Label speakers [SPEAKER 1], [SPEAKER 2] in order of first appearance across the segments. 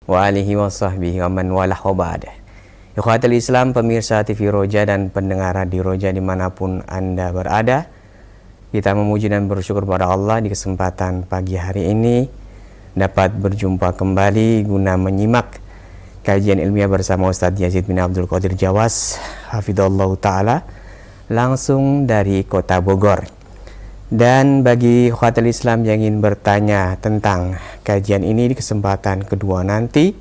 [SPEAKER 1] wa alihi wa sahbihi wa man walah wa ba'da. Ikhwatul Islam, pemirsa TV Roja dan pendengar di Roja dimanapun Anda berada, kita memuji dan bersyukur kepada Allah di kesempatan pagi hari ini dapat berjumpa kembali guna menyimak kajian ilmiah bersama Ustadz Yazid bin Abdul Qadir Jawas hafidhallahu ta'ala langsung dari kota Bogor. Dan bagi ikhwatul Islam yang ingin bertanya tentang kajian ini di kesempatan kedua nanti,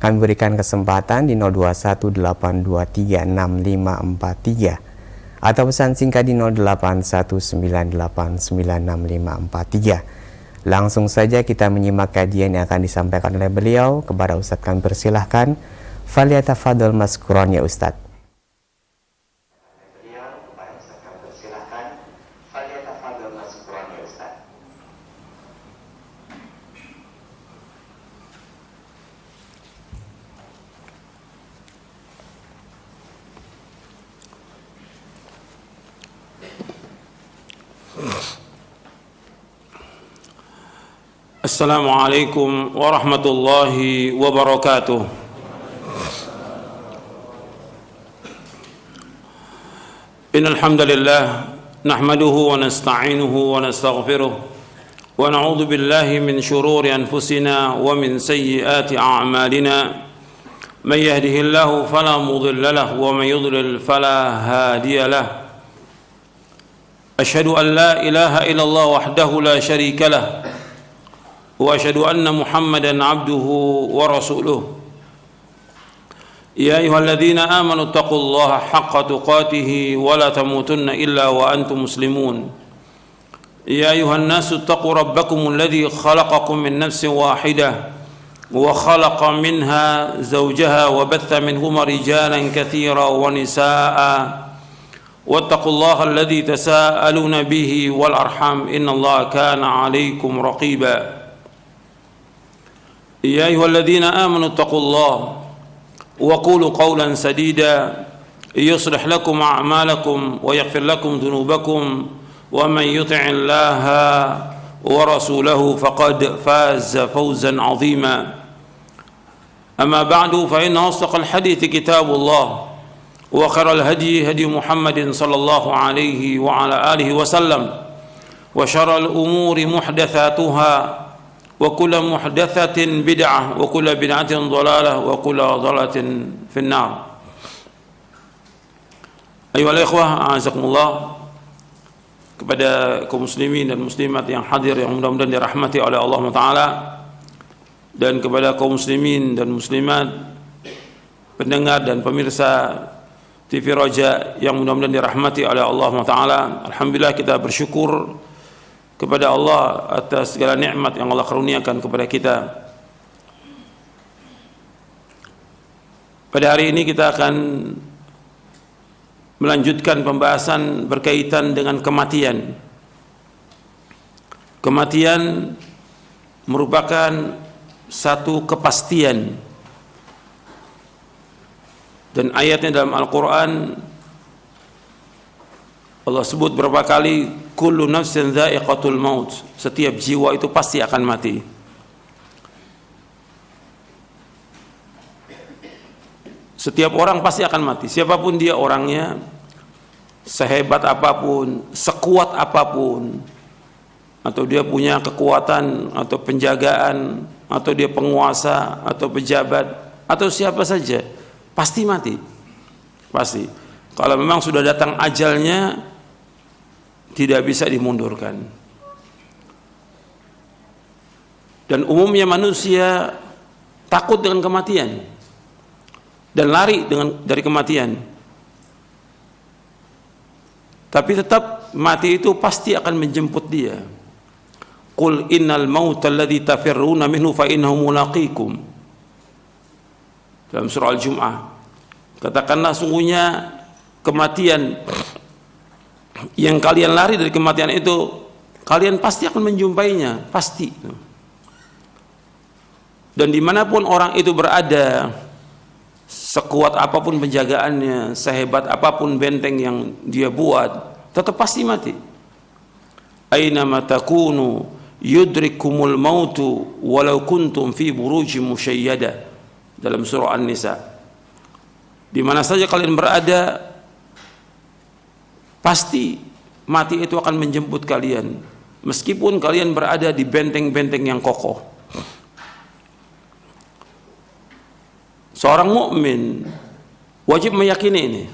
[SPEAKER 1] kami berikan kesempatan di 0218236543 atau pesan singkat di 0819896543. Langsung saja kita menyimak kajian yang akan disampaikan oleh beliau. Kepada Ustadz kami persilahkan, falyatafadhal mazkuran ya Ustadz.
[SPEAKER 2] Assalamualaikum warahmatullahi wabarakatuh. Innal hamdalillah nahmaduhu wa nasta'inuhu wa nastaghfiruh wa na'udzu billahi min shururi anfusina wa min sayyiati a'malina. May yahdihillahu fala mudilla lahu wa may yudlil fala hadiya lahu. Asyhadu an la ilaha illallah wahdahu la syarika lahu wa asyhadu anna Muhammadan abduhu wa rasuluh. Ya ayyuhalladzina amanu taqullaha haqqa tuqatih wa la tamutunna illa wa antum muslimun. Ya ayyuhan nasu taqu rabbakumul ladzi khalaqakum min nafsin wahidah wa khalaqa minha zawjaha wa batha minhuma rijalan katsiran wa nisaa'a. Wattaqullaha alladzi tasaaluna bihi wal arham innallaha kana 'alaikum raqiba. يا أيها الذين آمنوا اتقوا الله وقولوا قولا سديدا يصلح لكم أعمالكم ويغفر لكم ذنوبكم ومن يطع الله ورسوله فقد فاز فوزا عظيما. أما بعد فإن أصدق الحديث كتاب الله وخير الهدي هدي محمد صلى الله عليه وعلى آله وسلم وشر الأمور محدثاتها وكل محدثة بدعة وكل بدعة ضلالة وكل ضلالة في النار. أيها الإخوة أعزكم الله, kepada kaum muslimin dan muslimat yang hadir yang mudah-mudahan dirahmati oleh Allah Ta'ala, dan kepada kaum muslimin dan muslimat pendengar dan pemirsa TV Roja yang mudah-mudahan dirahmati oleh Allah Ta'ala. Alhamdulillah, kita bersyukur kepada Allah atas segala nikmat yang Allah karuniakan kepada kita. Pada hari ini kita akan melanjutkan pembahasan berkaitan dengan kematian. Kematian merupakan satu kepastian, dan ayatnya dalam Al-Quran Allah sebut berapa kali, kullu nafsin dha'iqatul maut, setiap jiwa itu pasti akan mati. Setiap orang pasti akan mati, siapapun dia orangnya, sehebat apapun, sekuat apapun, atau dia punya kekuatan atau penjagaan, atau dia penguasa atau pejabat atau siapa saja, pasti mati. Pasti. Kalau memang sudah datang ajalnya, tidak bisa dimundurkan. Dan umumnya manusia takut dengan kematian dan lari dari kematian. Tapi tetap mati itu pasti akan menjemput dia. Qul innal mauta alladzi tafirruna minhu fa innahu mulaqikum. Dalam surah Al-Jum'ah, katakanlah sungguhnya kematian yang kalian lari dari kematian itu, kalian pasti akan menjumpainya, pasti. Dan dimanapun orang itu berada, sekuat apapun penjagaannya, sehebat apapun benteng yang dia buat, tetap pasti mati. Aina ma takunu yudrikumul mautu walau kuntum fi burujim musyayyada, dalam surah An-Nisa. Di mana saja kalian berada, pasti mati itu akan menjemput kalian, meskipun kalian berada di benteng-benteng yang kokoh. Seorang mukmin wajib meyakini ini.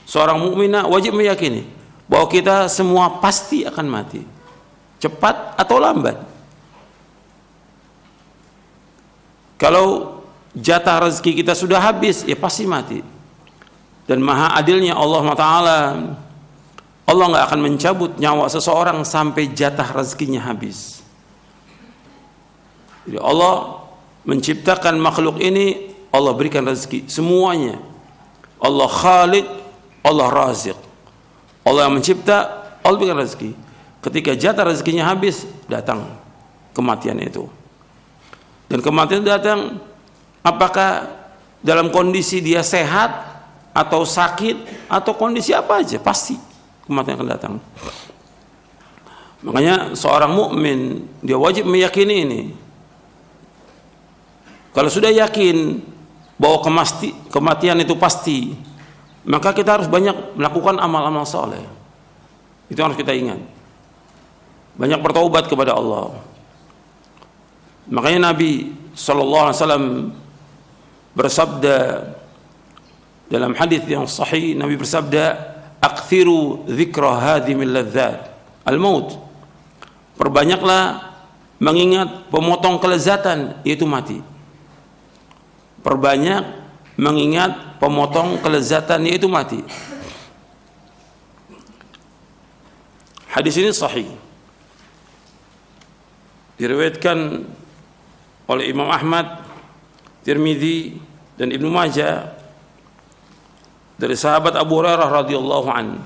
[SPEAKER 2] Seorang mukminah wajib meyakini bahwa kita semua pasti akan mati, cepat atau lambat. Kalau jatah rezeki kita sudah habis, ya pasti mati. Dan maha adilnya Allah Ta'ala, Allah nggak akan mencabut nyawa seseorang sampai jatah rezekinya habis. Jadi Allah menciptakan makhluk ini, Allah berikan rezeki semuanya. Allah Khaliq, Allah Raziq. Allah yang mencipta, Allah berikan rezeki. Ketika jatah rezekinya habis, datang kematian itu. Dan kematian datang, apakah dalam kondisi dia sehat atau sakit atau kondisi apa aja, pasti kematian akan datang. Makanya seorang mukmin dia wajib meyakini ini. Kalau sudah yakin bahwa kematian itu pasti, maka kita harus banyak melakukan amal-amal soleh. Itu harus kita ingat. Banyak bertaubat kepada Allah. Makanya Nabi SAW bersabda dalam hadis yang sahih, Nabi bersabda, "Aktsiru dzikra hadhimil ladzat al-maut." Perbanyaklah mengingat pemotong kelezatan, yaitu mati. Perbanyak mengingat pemotong kelezatan, yaitu mati. Hadis ini sahih, diriwayatkan oleh Imam Ahmad, Tirmidzi dan Ibnu Majah dari sahabat Abu Hurairah radhiyallahu an.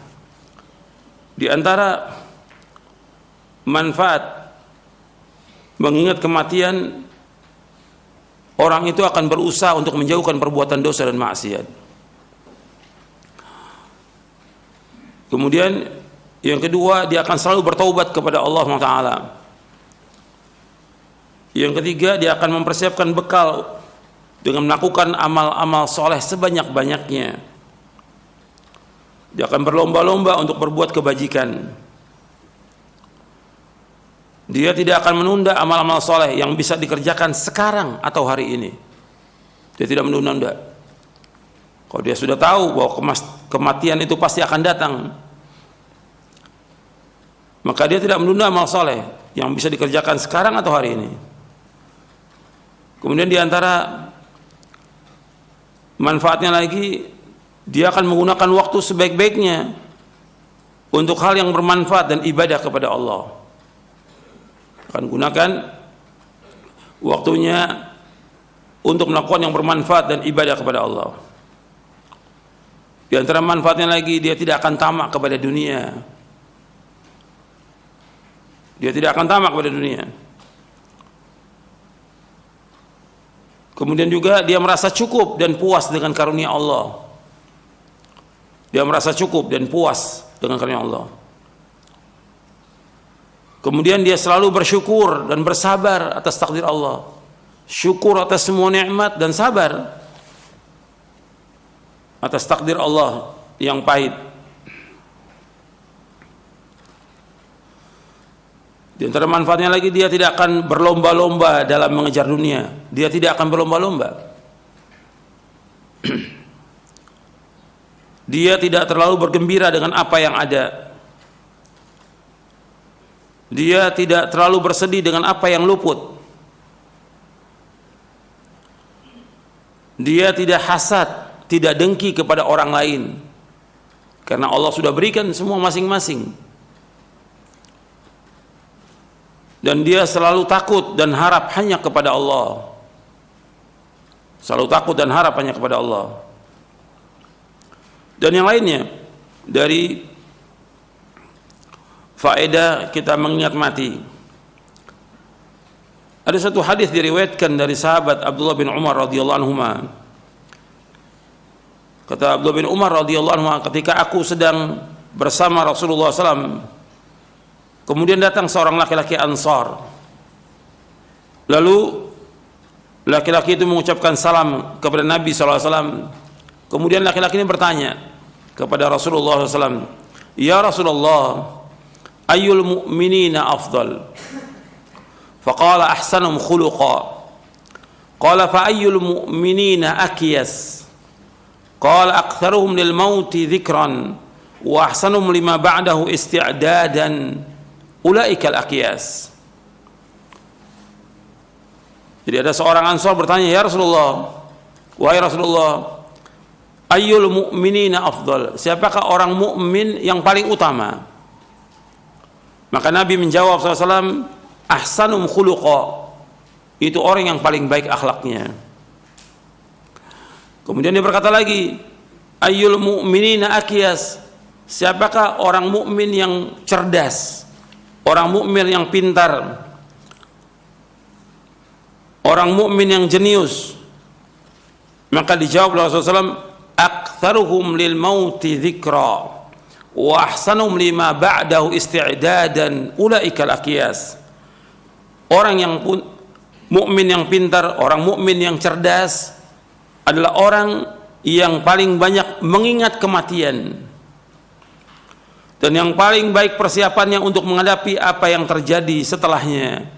[SPEAKER 2] Di antara manfaat mengingat kematian, orang itu akan berusaha untuk menjauhkan perbuatan dosa dan maksiat. Kemudian yang kedua, dia akan selalu bertaubat kepada Allah Taala. Yang ketiga, dia akan mempersiapkan bekal dengan melakukan amal-amal soleh sebanyak-banyaknya. Dia akan berlomba-lomba untuk berbuat kebajikan. Dia tidak akan menunda amal-amal soleh yang bisa dikerjakan sekarang atau hari ini. Dia tidak menunda-nunda. Kalau dia sudah tahu bahwa kematian itu pasti akan datang, maka dia tidak menunda amal soleh yang bisa dikerjakan sekarang atau hari ini. Kemudian diantara manfaatnya lagi, dia akan menggunakan waktu sebaik-baiknya untuk hal yang bermanfaat dan ibadah kepada Allah. Akan gunakan waktunya untuk melakukan yang bermanfaat dan ibadah kepada Allah. Di antara manfaatnya lagi, dia tidak akan tamak kepada dunia. Dia tidak akan tamak kepada dunia. Kemudian juga dia merasa cukup dan puas dengan karunia Allah. Dia merasa cukup dan puas dengan karunia Allah. Kemudian dia selalu bersyukur dan bersabar atas takdir Allah. Syukur atas semua nikmat dan sabar atas takdir Allah yang pahit. Di antara manfaatnya lagi, dia tidak akan berlomba-lomba dalam mengejar dunia. Dia tidak akan berlomba-lomba. Dia tidak terlalu bergembira dengan apa yang ada. Dia tidak terlalu bersedih dengan apa yang luput. Dia tidak hasad, tidak dengki kepada orang lain, karena Allah sudah berikan semua masing-masing. Dan dia selalu takut dan harap hanya kepada Allah. Selalu takut dan harap hanya kepada Allah. Dan yang lainnya dari faedah kita mengingat mati, ada satu hadis diriwayatkan dari sahabat Abdullah bin Umar radhiyallahu anhu. Kata Abdullah bin Umar radhiyallahu anhu, ketika aku sedang bersama Rasulullah SAW, kemudian datang seorang laki-laki Ansar Lalu laki-laki itu mengucapkan salam kepada Nabi SAW. Kemudian laki-laki ini bertanya kepada Rasulullah SAW, "Ya Rasulullah, ayyul mu'minina afdal?" Faqala ahsanum khuluqa. Qala fa ayyul mu'minina akyas? Qala aktharuhum lil mauti dzikran wa ahsanuhum lima ba'dahu isti'dadan. Ulaikal akyas. Jadi ada seorang Ansar bertanya, "Ya Rasulullah, wahai Rasulullah, ayyul mu'minina afdal?" Siapakah orang mukmin yang paling utama? Maka Nabi menjawab SAW, "Ahsanum khuluqa." Itu orang yang paling baik akhlaknya. Kemudian dia berkata lagi, "Ayyul mu'minina akyas?" Siapakah orang mukmin yang cerdas? Orang mukmin yang pintar? Orang mukmin yang jenius? Maka dijawab oleh Rasulullah SAW, "Aktsaruhum lil mauti dzikra wa ahsanuhum lima ba'dahu isti'dadan ulaikal aqyas." Orang yang mukmin yang pintar, orang mukmin yang cerdas adalah orang yang paling banyak mengingat kematian dan yang paling baik persiapannya untuk menghadapi apa yang terjadi setelahnya.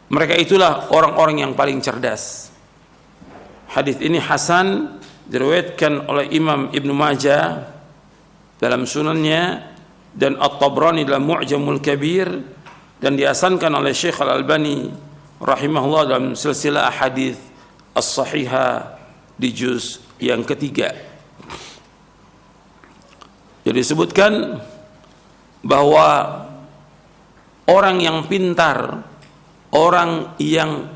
[SPEAKER 2] Mereka itulah orang-orang yang paling cerdas. Hadis ini hasan, diriwayatkan oleh Imam Ibnu Majah dalam sunannya dan At-Tabrani dalam Mu'jamul Kabir, dan dihasankan oleh Syekh Al-Albani rahimahullah dalam silsilah hadis as-sahihah di juz yang ketiga. Jadi disebutkan bahwa orang yang pintar, orang yang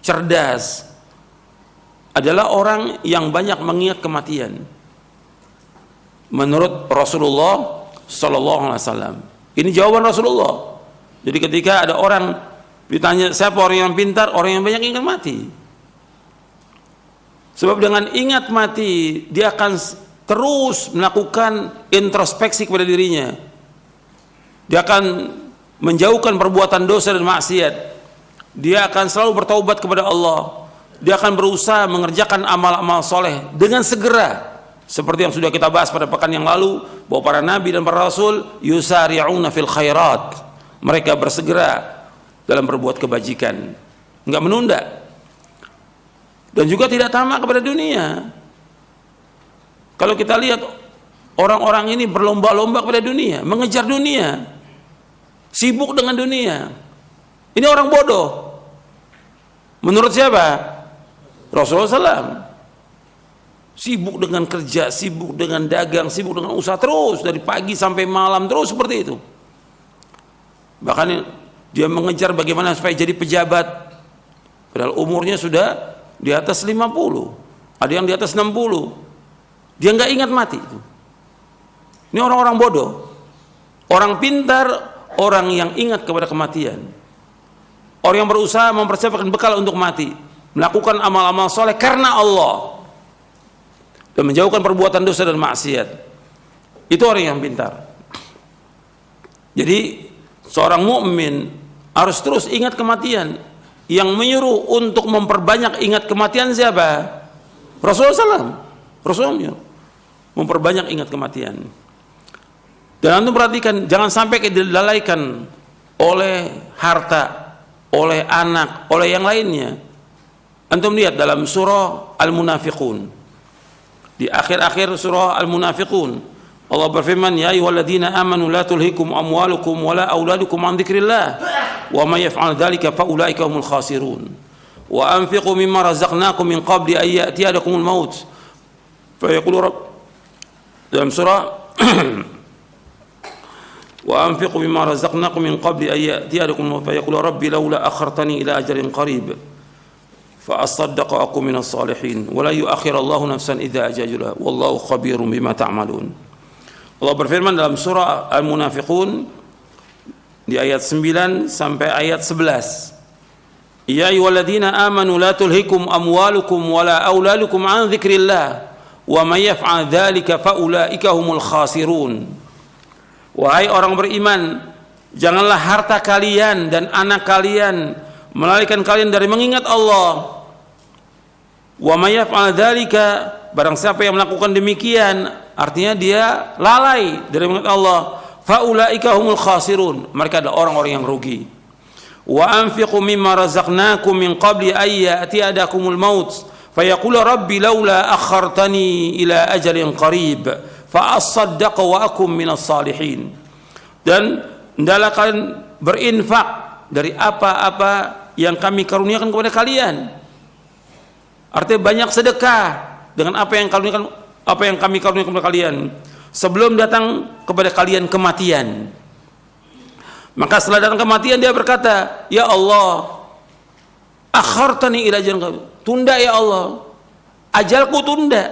[SPEAKER 2] cerdas adalah orang yang banyak mengingat kematian. Menurut Rasulullah sallallahu alaihi wasallam. Ini jawaban Rasulullah. Jadi ketika ada orang ditanya siapa orang yang pintar, orang yang banyak ingat mati. Sebab dengan ingat mati dia akan terus melakukan introspeksi kepada dirinya. Dia akan menjauhkan perbuatan dosa dan maksiat. Dia akan selalu bertaubat kepada Allah. Dia akan berusaha mengerjakan amal-amal soleh dengan segera, seperti yang sudah kita bahas pada pekan yang lalu, bahwa para nabi dan para rasul yusari'una fil khairat, mereka bersegera dalam berbuat kebajikan, enggak menunda, dan juga tidak tamak kepada dunia. Kalau kita lihat orang-orang ini berlomba-lomba kepada dunia, mengejar dunia, sibuk dengan dunia. Ini orang bodoh. Menurut siapa? Rasulullah SAW. Sibuk dengan kerja, sibuk dengan dagang, sibuk dengan usaha, terus dari pagi sampai malam, terus seperti itu. Bahkan dia mengejar bagaimana supaya jadi pejabat, padahal umurnya sudah di atas 50, ada yang di atas 60. Dia nggak ingat mati. Ini orang-orang bodoh. Orang pintar, orang yang ingat kepada kematian. Orang yang berusaha mempersiapkan bekal untuk mati, melakukan amal-amal soleh karena Allah, dan menjauhkan perbuatan dosa dan maksiat. Itu orang yang pintar. Jadi seorang mukmin harus terus ingat kematian. Yang menyuruh untuk memperbanyak ingat kematian siapa? Rasulullah SAW. Rasulullah memperbanyak ingat kematian. Dan antum perhatikan, jangan sampai dilalaikan oleh harta, oleh anak, oleh yang lainnya. Antum lihat dalam surah Al-Munafiqun, di akhir-akhir surah Al-Munafiqun, Allah berfirman, "Ya ayyuhalladzina amanu la tulhikum amwalukum wala auladukum an dzikrillah wa may yaf'al dzalika fa ulaika humul khasirun wa anfiqu mimma razaqnakum min qabli an ya'tiyadakumul maut fa yaqulu rabb." Dalam surah wa anfiqu mimma razaqnakum min qabli an ya'tiyadakumul maut fa yaqulu rabbi laula akhartani ila ajalin qarib fa asaddaqu aku minas salihin wa la yu'akhirallahu nafsan idza ajala wallahu khabirum bima ta'malun. Allah berfirman dalam surah Al-Munafiqun di ayat 9 sampai ayat 11, "Ya ayyuhalladzina amanu la tulhikum amwalukum wala auladukum an dzikrillah wa may yaf'al dzalika fa ulaika humul khasirun." Wahai orang beriman, janganlah harta kalian dan anak kalian melalaikan kalian dari mengingat Allah. Wa may yaf'al dzalika, barang siapa yang melakukan demikian, artinya dia lalai dari mengingat Allah, faulaika humul khasirun, mereka adalah orang-orang yang rugi. Wa anfiqu mimma razaqnakum min qabli ay ya'tiyadakumul maut fayaqulu rabbi laula akhartani ila ajalin qarib fa asaddaq wa akum minas salihin. Dan hendaklah kalian berinfak dari apa-apa yang kami karuniakan kepada kalian. Artinya banyak sedekah dengan apa yang kami karuniakan kepada kalian sebelum datang kepada kalian kematian. Maka setelah datang kematian dia berkata, ya Allah, akhartani ila ajalin qarib, tunda ya Allah, ajalku tunda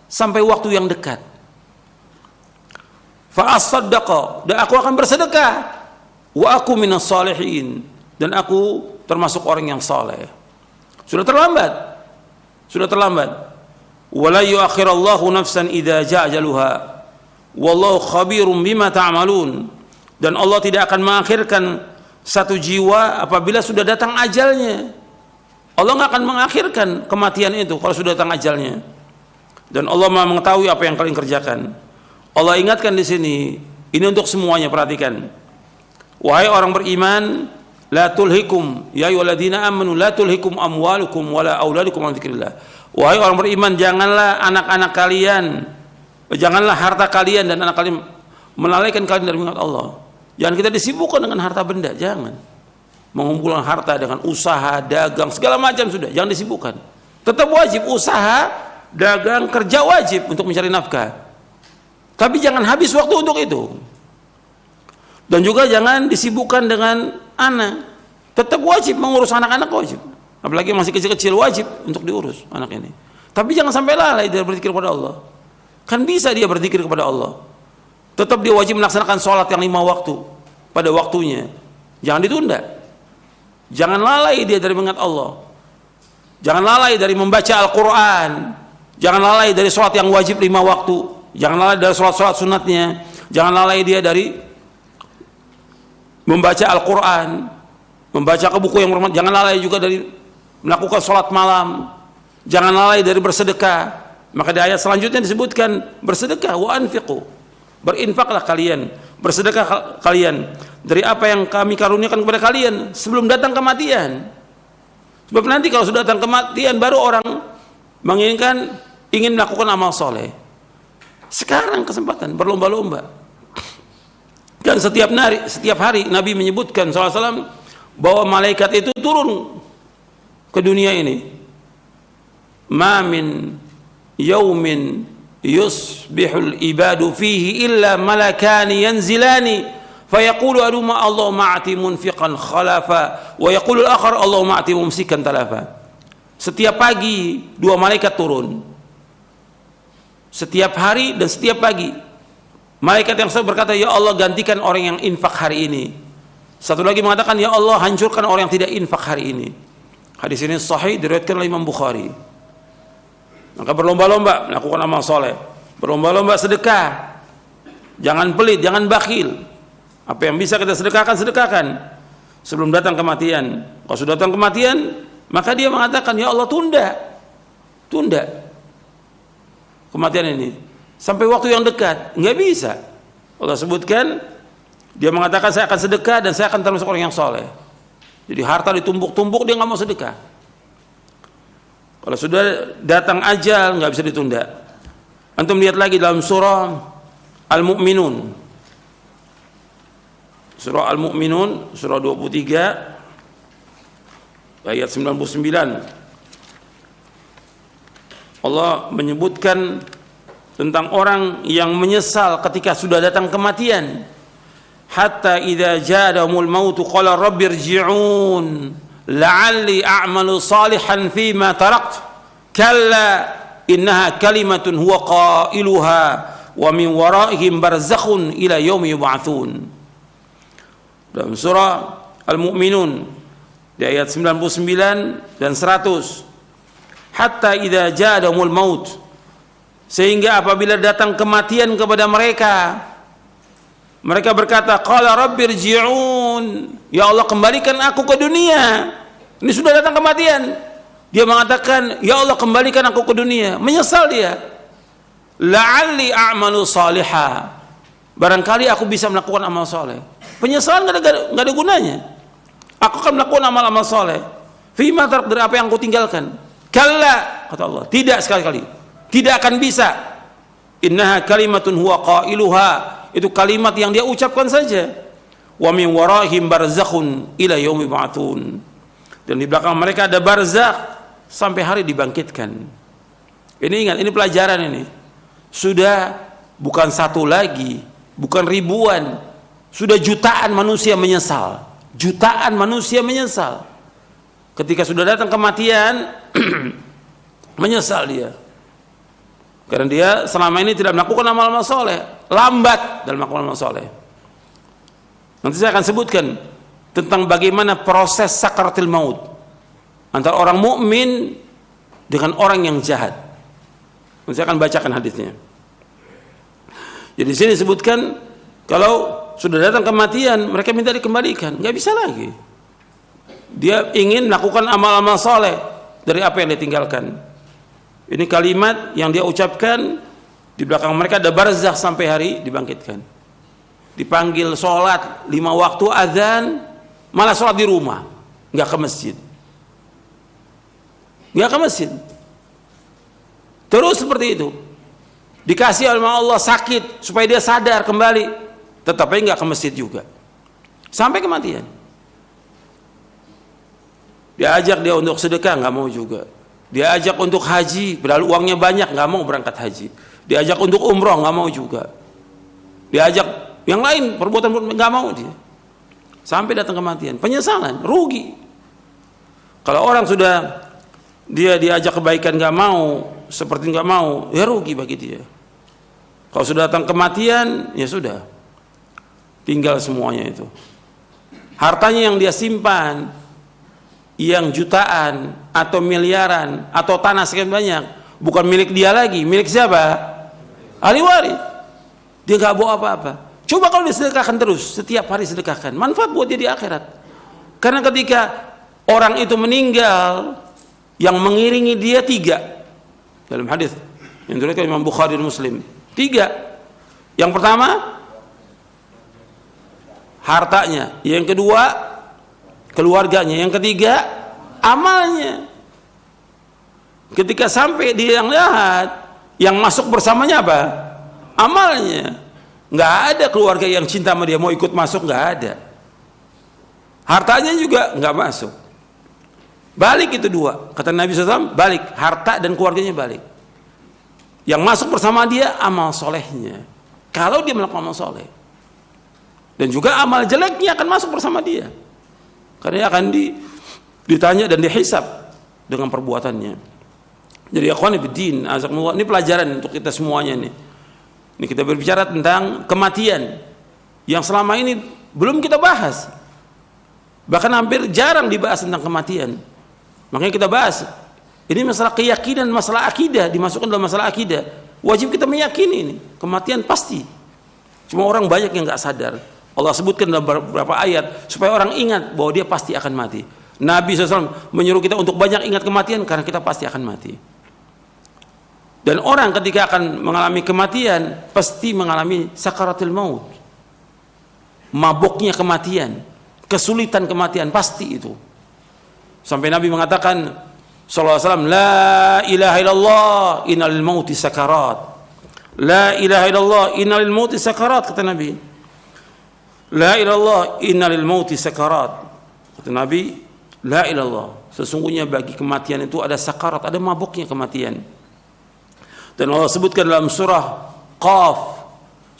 [SPEAKER 2] sampai waktu yang dekat. Fa asaddaqa, dan aku akan bersedekah, wa aku minas salihin, dan aku termasuk orang yang saleh. Sudah terlambat. Wala yuakhirallahu nafsan idza jaa ajaluha wallahu khabirum bima ta'malun. Dan Allah tidak akan mengakhirkan satu jiwa apabila sudah datang ajalnya. Allah nggak akan mengakhirkan kematian itu kalau sudah datang ajalnya. Dan Allah Maha mengetahui apa yang kalian kerjakan. Allah ingatkan di sini, ini untuk semuanya, perhatikan. Wahai orang beriman, la tulhikum ya ayyuhalladzina amanu la tulhikum amwalukum wala auladukum an dzikrillah. Wahai orang beriman, janganlah anak-anak kalian, janganlah harta kalian dan anak kalian melalaikan kalian dari mengingat Allah. Jangan kita disibukkan dengan harta benda, jangan. Mengumpulkan harta dengan usaha, dagang, segala macam sudah, jangan disibukkan. Tetap wajib usaha, dagang, kerja wajib untuk mencari nafkah. Tapi jangan habis waktu untuk itu. Dan juga jangan disibukkan dengan anak. Tetap wajib mengurus anak-anak, wajib. Apalagi masih kecil-kecil, wajib untuk diurus anak ini. Tapi jangan sampai lalai dia berzikir kepada Allah. Kan bisa dia berzikir kepada Allah. Tetap dia wajib melaksanakan sholat yang 5 waktu pada waktunya. Jangan ditunda. Jangan lalai dia dari mengingat Allah. Jangan lalai dari membaca Al-Quran. Jangan lalai dari sholat yang wajib 5 waktu. Jangan lalai dari sholat-sholat sunatnya. Jangan lalai dia dari membaca Al-Quran, membaca ke buku yang bermanfaat. Jangan lalai juga dari melakukan sholat malam. Jangan lalai dari bersedekah. Maka di ayat selanjutnya disebutkan bersedekah, wa anfiqu, berinfaklah kalian, bersedekah kalian dari apa yang kami karuniakan kepada kalian sebelum datang kematian. Sebab nanti kalau sudah datang kematian baru orang ingin melakukan amal soleh. Sekarang kesempatan, berlomba-lomba. Dan setiap hari Nabi menyebutkan SAW bahwa malaikat itu turun ke dunia ini. Ma min yaumin yusbihul ibadu fihi illa malakani yanzilani fayaqulu aduma Allahumma a'ti munfiqan khalafa wa yaqulu al-akhar Allahumma a'ti mumsikan talafa. Setiap pagi 2 malaikat turun. Setiap hari dan setiap pagi malaikat yang satu berkata, ya Allah gantikan orang yang infak hari ini. Satu lagi mengatakan, ya Allah hancurkan orang yang tidak infak hari ini. Hadis ini sahih, diriwayatkan oleh Imam Bukhari. Maka berlomba-lomba melakukan amal soleh, berlomba-lomba sedekah, jangan pelit, jangan bakhil. Apa yang bisa kita sedekahkan, sedekahkan sebelum datang kematian. Kalau sudah datang kematian, maka dia mengatakan, ya Allah tunda kematian ini sampai waktu yang dekat. Nggak bisa. Allah sebutkan, dia mengatakan saya akan sedekah dan saya akan termasuk orang yang soleh. Jadi harta ditumpuk-tumpuk, dia nggak mau sedekah. Kalau sudah datang ajal nggak bisa ditunda. Antum lihat lagi dalam surah Al-Mu'minun. Surah Al-Mu'minun, surah 23 ayat 99. Allah menyebutkan tentang orang yang menyesal ketika sudah datang kematian. Hatta idza ja'ahumul mautu qala rabbirji'un la'alli a'malu salihan fima tarakt kalla innaha kalimatun huwa qailuha wa min waraihim barzakhun ila yaumi yub'atsun. Dalam surah Al-Mu'minun di ayat 99 dan 100. Hatta idza ja'ahumul maut, sehingga apabila datang kematian kepada mereka, mereka berkata, qala rabbirji'un, ya Allah kembalikan aku ke dunia. Ini sudah datang kematian. Dia mengatakan, ya Allah kembalikan aku ke dunia. Menyesal dia. La'alli a'malu salihah. Barangkali aku bisa melakukan amal soleh. Penyesalan nggak ada gunanya. Aku akan melakukan amal-amal soleh. Fima tarak, dari apa yang aku tinggalkan. Kalla, kata Allah, tidak sekali-kali. Tidak akan bisa. Innaha kalimatun huwa qailuha. Itu kalimat yang dia ucapkan saja. Wa min warahim barzakhun ila yaumi ba'tsun. Dan di belakang mereka ada barzakh sampai hari dibangkitkan. Ini ingat, ini pelajaran ini. Sudah bukan satu lagi, bukan ribuan, sudah jutaan manusia menyesal. Jutaan manusia menyesal. Ketika sudah datang kematian, menyesal dia. Karena dia selama ini tidak melakukan amal-amal soleh, lambat dalam melakukan amal soleh. Nanti saya akan sebutkan tentang bagaimana proses sakaratul maut antara orang mukmin dengan orang yang jahat. Nanti saya akan bacakan hadisnya. Jadi di sini disebutkan kalau sudah datang kematian, mereka minta dikembalikan, nggak bisa lagi. Dia ingin melakukan amal-amal soleh dari apa yang dia tinggalkan. Ini kalimat yang dia ucapkan, di belakang mereka ada barzakh sampai hari dibangkitkan. Dipanggil sholat 5 waktu azan, malah sholat di rumah, nggak ke masjid. Nggak ke masjid. Terus seperti itu. Dikasih oleh Allah sakit supaya dia sadar kembali, tetapi nggak ke masjid juga sampai kematian. Diajak dia untuk sedekah, nggak mau juga. Diajak untuk haji, padahal uangnya banyak, nggak mau berangkat haji. Diajak untuk umroh, nggak mau juga. Diajak yang lain, perbuatan nggak mau dia. Sampai datang kematian, penyesalan, rugi. Kalau orang sudah dia diajak kebaikan nggak mau, seperti nggak mau, ya rugi bagi dia. Kalau sudah datang kematian, ya sudah, tinggal semuanya itu. Hartanya yang dia simpan, yang jutaan atau miliaran atau tanah sekian banyak, bukan milik dia lagi, milik siapa? Ahli waris. Dia nggak bawa apa-apa. Coba kalau disedekahkan terus, setiap hari sedekahkan, manfaat buat dia di akhirat. Karena ketika orang itu meninggal, yang mengiringi dia 3 dalam hadis yang diriwayatkan Imam Bukhari dan Muslim. 3. Yang pertama hartanya, yang kedua keluarganya, yang ketiga amalnya. Ketika sampai dia yang lihat, yang masuk bersamanya apa? Amalnya. Nggak ada keluarga yang cinta sama dia mau ikut masuk, nggak ada. Hartanya juga nggak masuk. Balik itu 2, kata Nabi SAW, balik, harta dan keluarganya balik. Yang masuk bersama dia amal solehnya, kalau dia melakukan amal soleh. Dan juga amal jeleknya akan masuk bersama dia, karena dia akan ditanya dan dihisab dengan perbuatannya. Jadi akhwani fiddin, azakumullah, ini pelajaran untuk kita semuanya nih. Ini kita berbicara tentang kematian yang selama ini belum kita bahas, bahkan hampir jarang dibahas tentang kematian. Makanya kita bahas ini masalah keyakinan, masalah akidah, dimasukkan dalam masalah akidah. Wajib kita meyakini ini kematian pasti. Cuma orang banyak yang nggak sadar. Allah sebutkan dalam beberapa ayat supaya orang ingat bahwa dia pasti akan mati. Nabi SAW menyuruh kita untuk banyak ingat kematian karena kita pasti akan mati. Dan orang ketika akan mengalami kematian pasti mengalami sakaratul maut, mabuknya kematian, kesulitan kematian, pasti itu. Sampai Nabi mengatakan sallallahu alaihi wasallam, la ilaha illallah innal mauti sakarat. La ilaha illallah innal mauti sakarat, kata Nabi. La ilallah innal mauti sakarat, kata Nabi. La ilallah, sesungguhnya bagi kematian itu ada sakarat, ada mabuknya kematian. Dan Allah sebutkan dalam surah Qaf,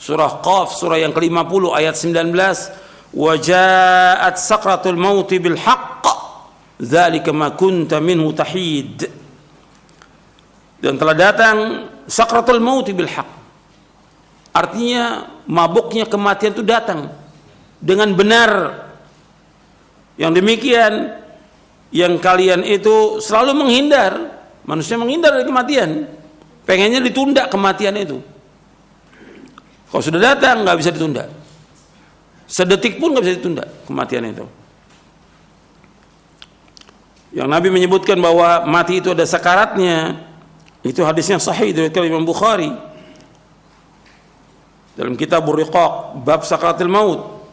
[SPEAKER 2] surah yang ke-50 ayat 19, wa ja'at sakratul mauti bil haqq dzalika ma kunta minhu tahid. Dan telah datang sakratul mauti bil haqq, artinya mabuknya kematian itu datang dengan benar. Yang demikian yang kalian itu selalu menghindar, manusia menghindar dari kematian, pengennya ditunda kematian itu. Kalau sudah datang nggak bisa ditunda, sedetik pun nggak bisa ditunda kematian itu. yang Nabi menyebutkan bahwa mati itu ada sakaratnya, itu hadisnya sahih dari Imam Bukhari dalam kitab Riqaq bab sakaratil maut.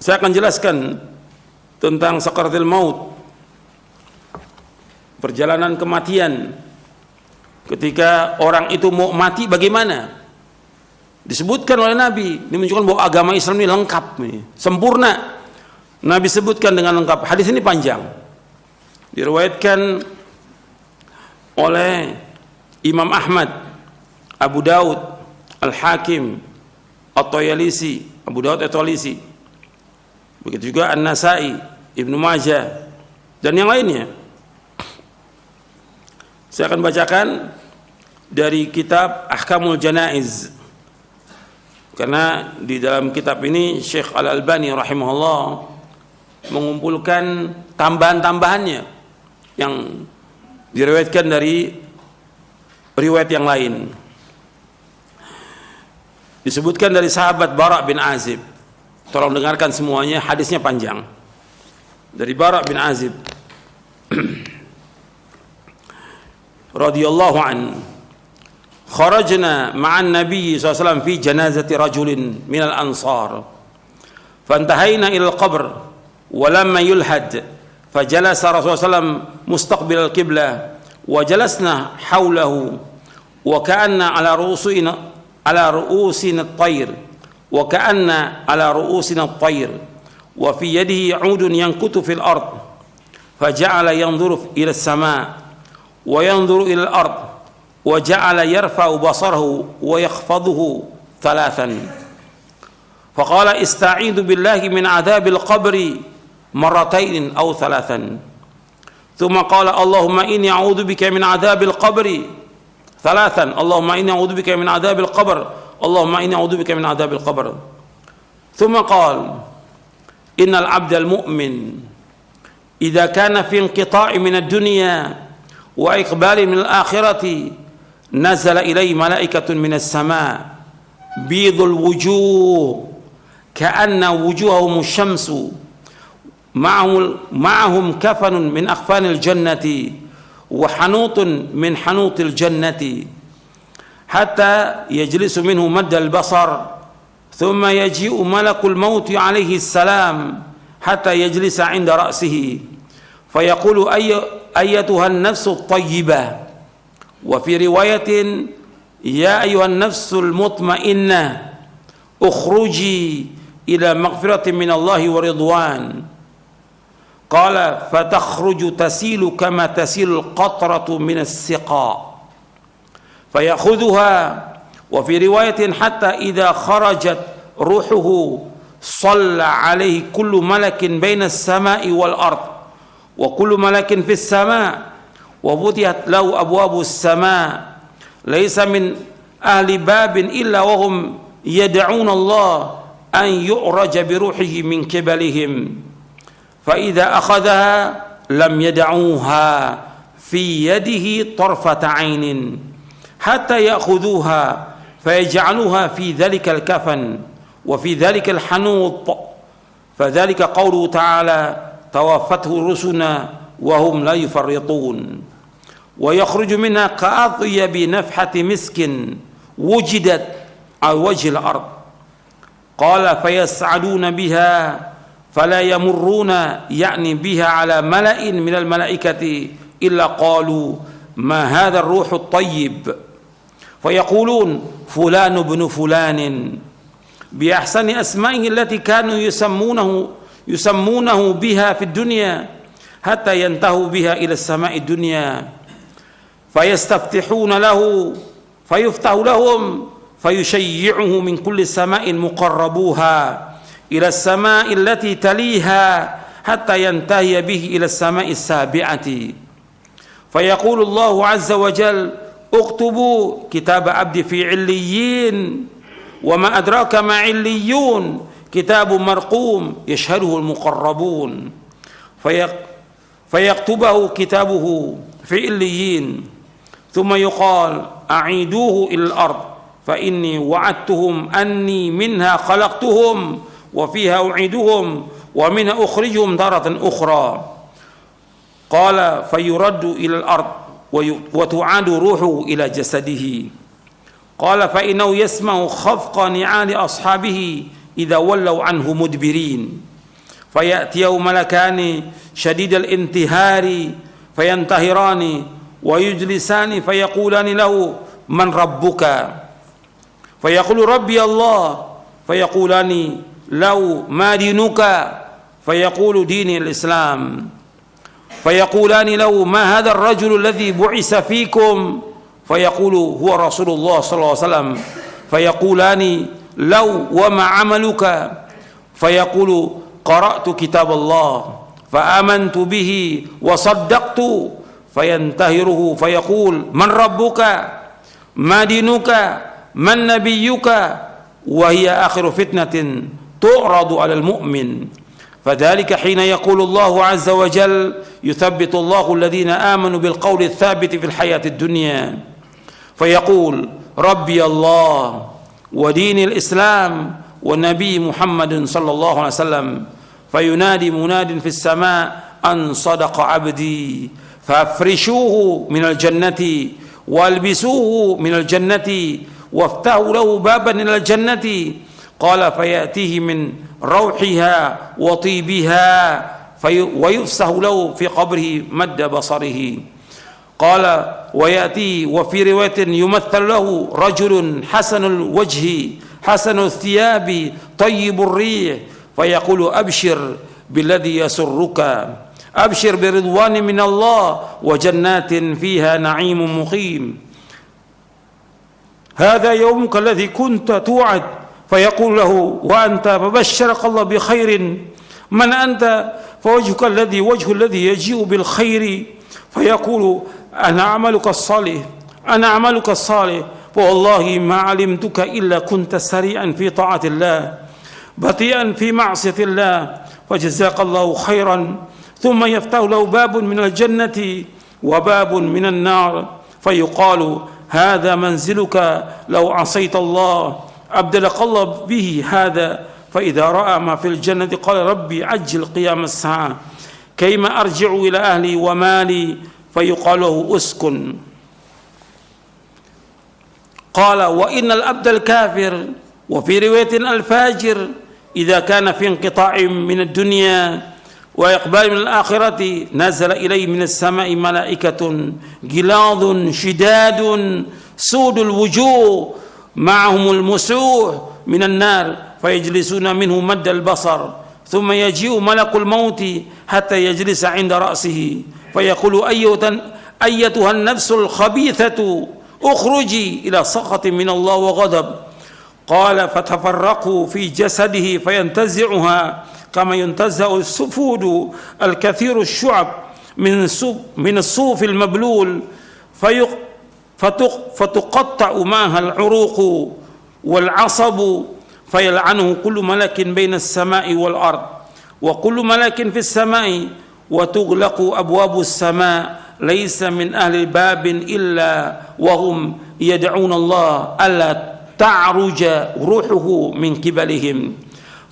[SPEAKER 2] Saya akan jelaskan tentang sakaratil maut, perjalanan kematian. Ketika orang itu mau mati bagaimana? Disebutkan oleh Nabi, ini menunjukkan bahwa agama Islam ini lengkap, sempurna. Nabi sebutkan dengan lengkap. Hadis ini panjang, diriwayatkan oleh Imam Ahmad, Abu Daud, Al-Hakim, At-Tayalisi, Abu Daud At-Tayalisi, begitu juga An-Nasai, Ibnu Majah, dan yang lainnya. Saya akan bacakan dari kitab Ahkamul Janaiz, karena di dalam kitab ini Syekh Al-Albani rahimahullah mengumpulkan tambahan-tambahannya yang diriwayatkan dari riwayat yang lain. Disebutkan dari sahabat Bara bin Azib. Tolong dengarkan semuanya, hadisnya panjang. Dari Bara bin Azib radhiyallahu an, kharajna ma'an Nabi sallallahu alaihi wasallam fi janazati rajulin minal ansar, fantahayna ila al-qabr wa lamma yulhad fajalasa Rasulullah sallallahu alaihi wasallam mustaqbil al-qiblah wa jalasna hawlahu wa ka'anna ala ru'usina at-tayr wa ka'anna ala ru'usina at-tayr wa fi yadihi 'udun yankutu fil ard faja'ala yanzuru ila as-sama' wa yanzuru ila al-ard wa ja'ala yarfa'u basarahu wa yakhfaduhu thalathan faqala ista'idhu billahi min 'adzabil qabri marratain aw thalathan thumma qala Allahumma inni a'udzu bika min 'adzabil qabri thalathan Allahumma inni a'udzu bika min 'adzabil qabr Allahumma inni a'udzu bika min 'adzabil qabr thumma qala innal 'abdal mu'min idza kana fi inqita'i min ad-dunya wa iqbali min al-akhirati nazala ilayhi malaikatun min as-sama' bidul wujuh ka'anna wujuhahum asy-syamsu ma'ahum kafanun min akhfanil jannati wa hanutun min hanutil jannati hatta yajlisu minhu maddal basar thumma yaji'u malakul maut alayhi salam hatta yajlisa 'inda ra'sihi fayaqulu ayyatuha an-nafsu at-tayyibah wa fi riwayatin ya ayyuhan nafsul mutmainnah ukhruji ila maghfiratin min Allah wa ridwan qala fatakhruju tasilu kama tasilu al-qatratu min as-siqa fayakhudhuha wa fi riwayatin hatta idha kharajat ruhuhu shalla alayhi kullu malakin baina as-sama'i wal ard wa kullu malakin fis sama' wa futihat lahu abwabu as-sama' laysa min ahli babin illa wa hum yad'una Allah an yu'raja bi ruhihi min qibalihim fa idza akhadhaha lam yad'uha fi yadihi tarfata 'ainin hatta ya'khudhuha fayaj'aluha fi dhalika al-kafan wa fi dhalika al-hanut fadhalika qawluhu ta'ala tawaffathu rusuluna wa hum la yufarritun wa yakhruju minha ka'atyabi nafhati miskin wujidat 'ala wajhil ard qala fayas'aduna biha fala yamurruna ya'ni biha 'ala mala'in minal malaikati illa qalu ma hadha ar-ruhu at-tayyib fayaqulun fulan ibn fulanin bi ahsani asma'ihi allati kanu yusammunahu biha fid dunya hatta yantahu biha ila as-sama'i dunya fayastaftihuna lahu fayuftahu lahum fayushayyi'uhu min kulli sama'in muqarrabuha ila as-sama'i allati taliha hatta yantahi bihi ila as-sama'i as-sabi'ati fayaqulu Allahu 'azza wa jalla uktubu kitab 'abdi fi 'illiyyin wa ma adraka ma 'illiyun kitab marqum yashhaduhu al-muqarrabun fayaktubahu kitabuhu fi 'illiyyin thumma yuqal a'iduhu ila al-ard fa inni wa'adtuhum anni minha khalaqtuhum wa fiha u'iduhum wa minha ukhrijuhum daratan ukhra قال فيرد إلى الأرض وتعاد روحه إلى جسده. قال فإنه يسمع خفق نعال أصحابه إذا ولوا عنه مدبرين، فيأتيه ملكان شديد الانتهار فينتهران ويجلسان فيقولان له من ربك؟ فيقول ربي الله. فيقولان له ما دينك؟ فيقول ديني الإسلام. فيقولان له ما هذا الرجل الذي بعث فيكم؟ فيقول هو رسول الله صلى الله عليه وسلم. فيقولان له وما عملك؟ فيقول قرأت كتاب الله فآمنت به وصدقت. فينتهره فيقول من ربك؟ ما دينك؟ من نبيك؟ وهي آخر فتنة تعرض على المؤمن. فذلك حين يقول الله عز وجل يثبت الله الذين آمنوا بالقول الثابت في الحياة الدنيا، فيقول ربي الله ودين الإسلام والنبي محمد صلى الله عليه وسلم. فينادي مناد في السماء أن صدق عبدي فافرشوه من الجنة والبسوه من الجنة وافتحوا له بابا إلى الجنة. قال فيأتيه من روحها وطيبها ويفسح له في قبره مد بصره. قال ويأتي وفي رواية يمثل له رجل حسن الوجه حسن الثياب طيب الريح، فيقول أبشر بالذي يسرك، أبشر برضوان من الله وجنات فيها نعيم مقيم، هذا يومك الذي كنت توعد. فيقول له وأنت؟ فبشرك الله بخير. من أنت؟ فوجهك الذي وجه الذي يجيء بالخير. فيقول أنا عملك الصالح، أنا عملك الصالح، فوالله ما علمتك إلا كنت سريعا في طاعة الله بطيئا في معصية الله، فجزاك الله خيرا. ثم يفتح له باب من الجنة وباب من النار، فيقال هذا منزلك لو عصيت الله، أبدلك الله به هذا. فإذا رأى ما في الجنة قال ربي عجل قيام الساعة كيما أرجع إلى أهلي ومالي. فيقال له أسكن. قال وإن الأبد الكافر وفي رواية الفاجر إذا كان في انقطاع من الدنيا وإقبال من الآخرة نزل إليه من السماء ملائكة غلاظ شداد سود الوجوه معهم المسوح من النار، فيجلسون منه مد البصر، ثم يجيء ملك الموت حتى يجلس عند رأسه فيقول أيتها النفس الخبيثة اخرجي إلى سخط من الله وغضب. قال فتفرقوا في جسده فينتزعها كما ينتزع السفود الكثير الشعب من الصوف المبلول، فتقطع معها العروق والعصب، فيلعنه كل ملك بين السماء والأرض وكل ملك في السماء، وتغلق أبواب السماء ليس من أهل باب إلا وهم يدعون الله ألا تعرج روحه من قبلهم،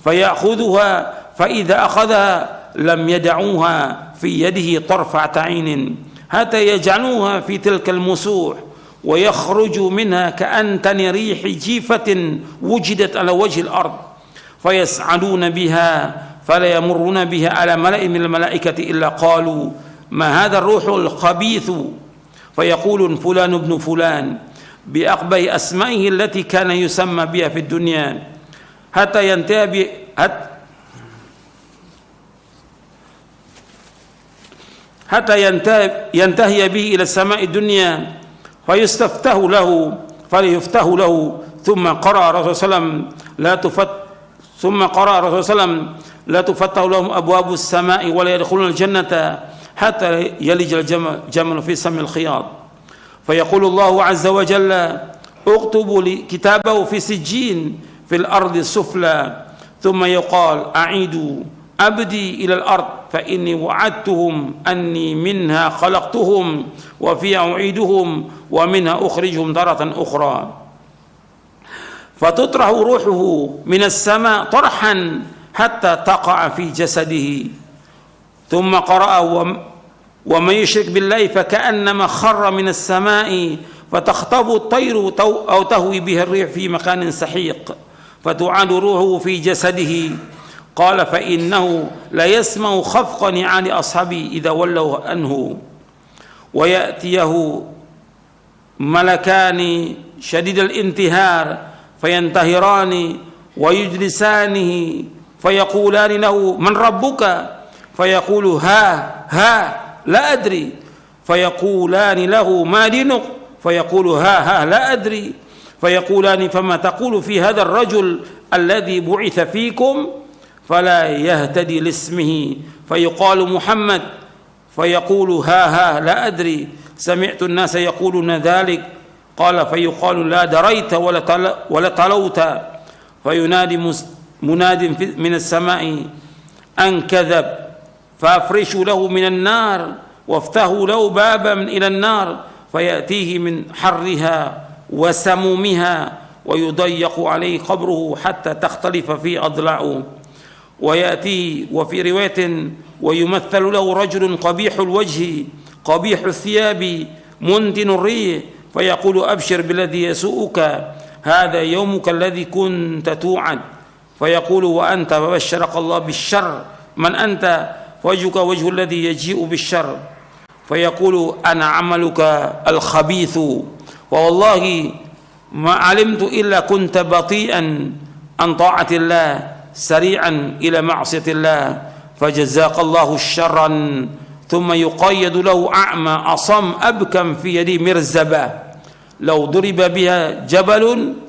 [SPEAKER 2] فيأخذها فإذا أخذها لم يدعوها في يده طرفة عين حتى يجعلوها في تلك المسوح، ويخرج منها كأنتن ريح جيفة وجدت على وجه الأرض، فيسعدون بها فلا يمرون بها على ملأ من الملائكة إلا قالوا ما هذا الروح الخبيث؟ فيقول فلان ابن فلان بأقبح أسمائه التي كان يسمى بها في الدنيا حتى ينتهي به إلى السماء الدنيا فيستفتح له ثم قرأ رسول صلى الله عليه وسلم لا تفتح لهم أبواب السماء ولا يدخلون الجنة حتى يلج الجمل في سم الخياط. فيقول الله عز وجل اكتبوا كتابه في سجين في الأرض السفلى، ثم يقال أعيدوا أبدي إلى الأرض فإني وعدتهم أني منها خلقتهم وفيها أعيدهم ومنها أخرجهم تارة أخرى، فتطرح روحه من السماء طرحا حتى تقع في جسده. ثم قرأ wa may yusyrik billahi faka'annama kharra minas sama'i fatakhtabu at-tayru aw tahwi bihi ar-rih fi makanin sahiq fatu'adu ruhuhu fi jasadihi qala fa innahu la yasma'u khafqa ni'ali ashabi idza wallaw anhu wa ya'tiyahu malakani syadidal intihar fayantahirani wa yujlisanihi fayaqulani lahu man rabbuka fayaqulu ha la adri fayaqulani lahu ma dinuk fayaqulu ha la adri fayaqulani fama taqulu fi hadha ar-rajul alladhi bu'itha fikum fala yahtadi lismihi fayuqalu Muhammad fayaqulu ha la adri sami'tu an-nasa yaquluna dhalik qala fayuqalu la daraita wala talawta fayunadi munadin min as-sama'i an kadhab فافرشوا له من النار وافتحوا له بابا إلى النار فيأتيه من حرها وسمومها ويضيق عليه قبره حتى تختلف في أضلاعه ويأتي وفي رواية ويمثل له رجل قبيح الوجه قبيح الثياب منتن الريح فيقول أبشر بالذي يسوءك هذا يومك الذي كنت توعد فيقول وأنت فبشرك الله بالشر من أنت وجهك وجه الذي يجيء بالشر فيقول أنا عملك الخبيث والله ما علمت إلا كنت بطيئا عن طاعة الله سريعا إلى معصية الله فجزاك الله شرا ثم يقيد له أعمى أصم أبكم في يدي مرزبة لو ضرب بها جبل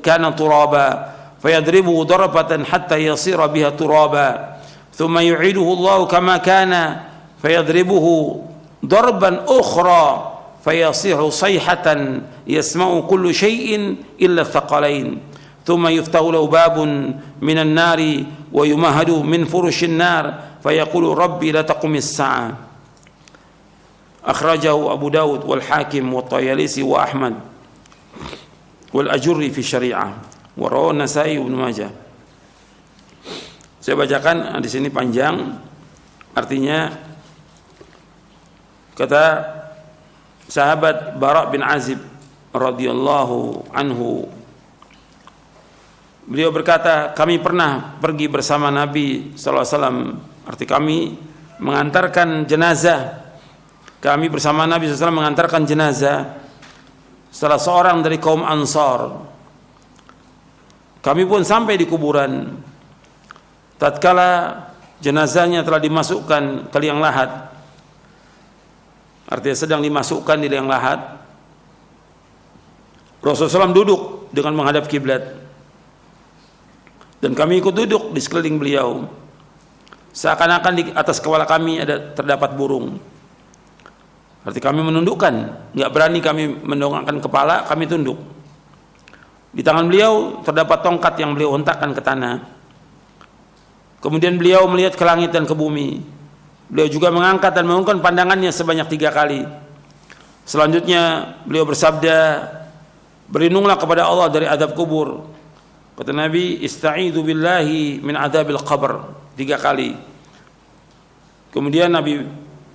[SPEAKER 2] كان ترابا فيضربه ضربة حتى يصير بها ترابا ثم يعيده الله كما كان فيضربه ضربا أخرى فيصيح صيحة يسمع كل شيء إلا الثقلين ثم يفتح له باب من النار ويمهد من فرش النار فيقول ربي لا تقم الساعة أخرجه أبو داود والحاكم والطيالسي وأحمد والأجري في الشريعة ورواه النسائي وابن ماجه. Saya bacakan di sini panjang, artinya kata sahabat Bara bin Azib radhiyallahu anhu, beliau berkata, kami pernah pergi bersama Nabi sallallahu alaihi wasallam, arti kami mengantarkan jenazah. Kami bersama Nabi sallallahu alaihi wasallam mengantarkan jenazah salah seorang dari kaum Ansar. Kami pun sampai di kuburan. Tatkala jenazahnya telah dimasukkan ke liang lahat, artinya sedang dimasukkan di liang lahat, Rasulullah SAW duduk dengan menghadap kiblat dan kami ikut duduk di sekeliling beliau, seakan-akan di atas kepala kami terdapat burung. Arti kami menundukkan, nggak berani kami mendongakkan kepala, kami tunduk. Di tangan beliau terdapat tongkat yang beliau hentakkan ke tanah. Kemudian beliau melihat ke langit dan ke bumi. Beliau juga mengangkat dan mengangkat pandangannya sebanyak 3 kali. Selanjutnya beliau bersabda, berlindunglah kepada Allah dari azab kubur. Kata Nabi, ista'idzu billahi min adzabil qabr 3 kali. Kemudian Nabi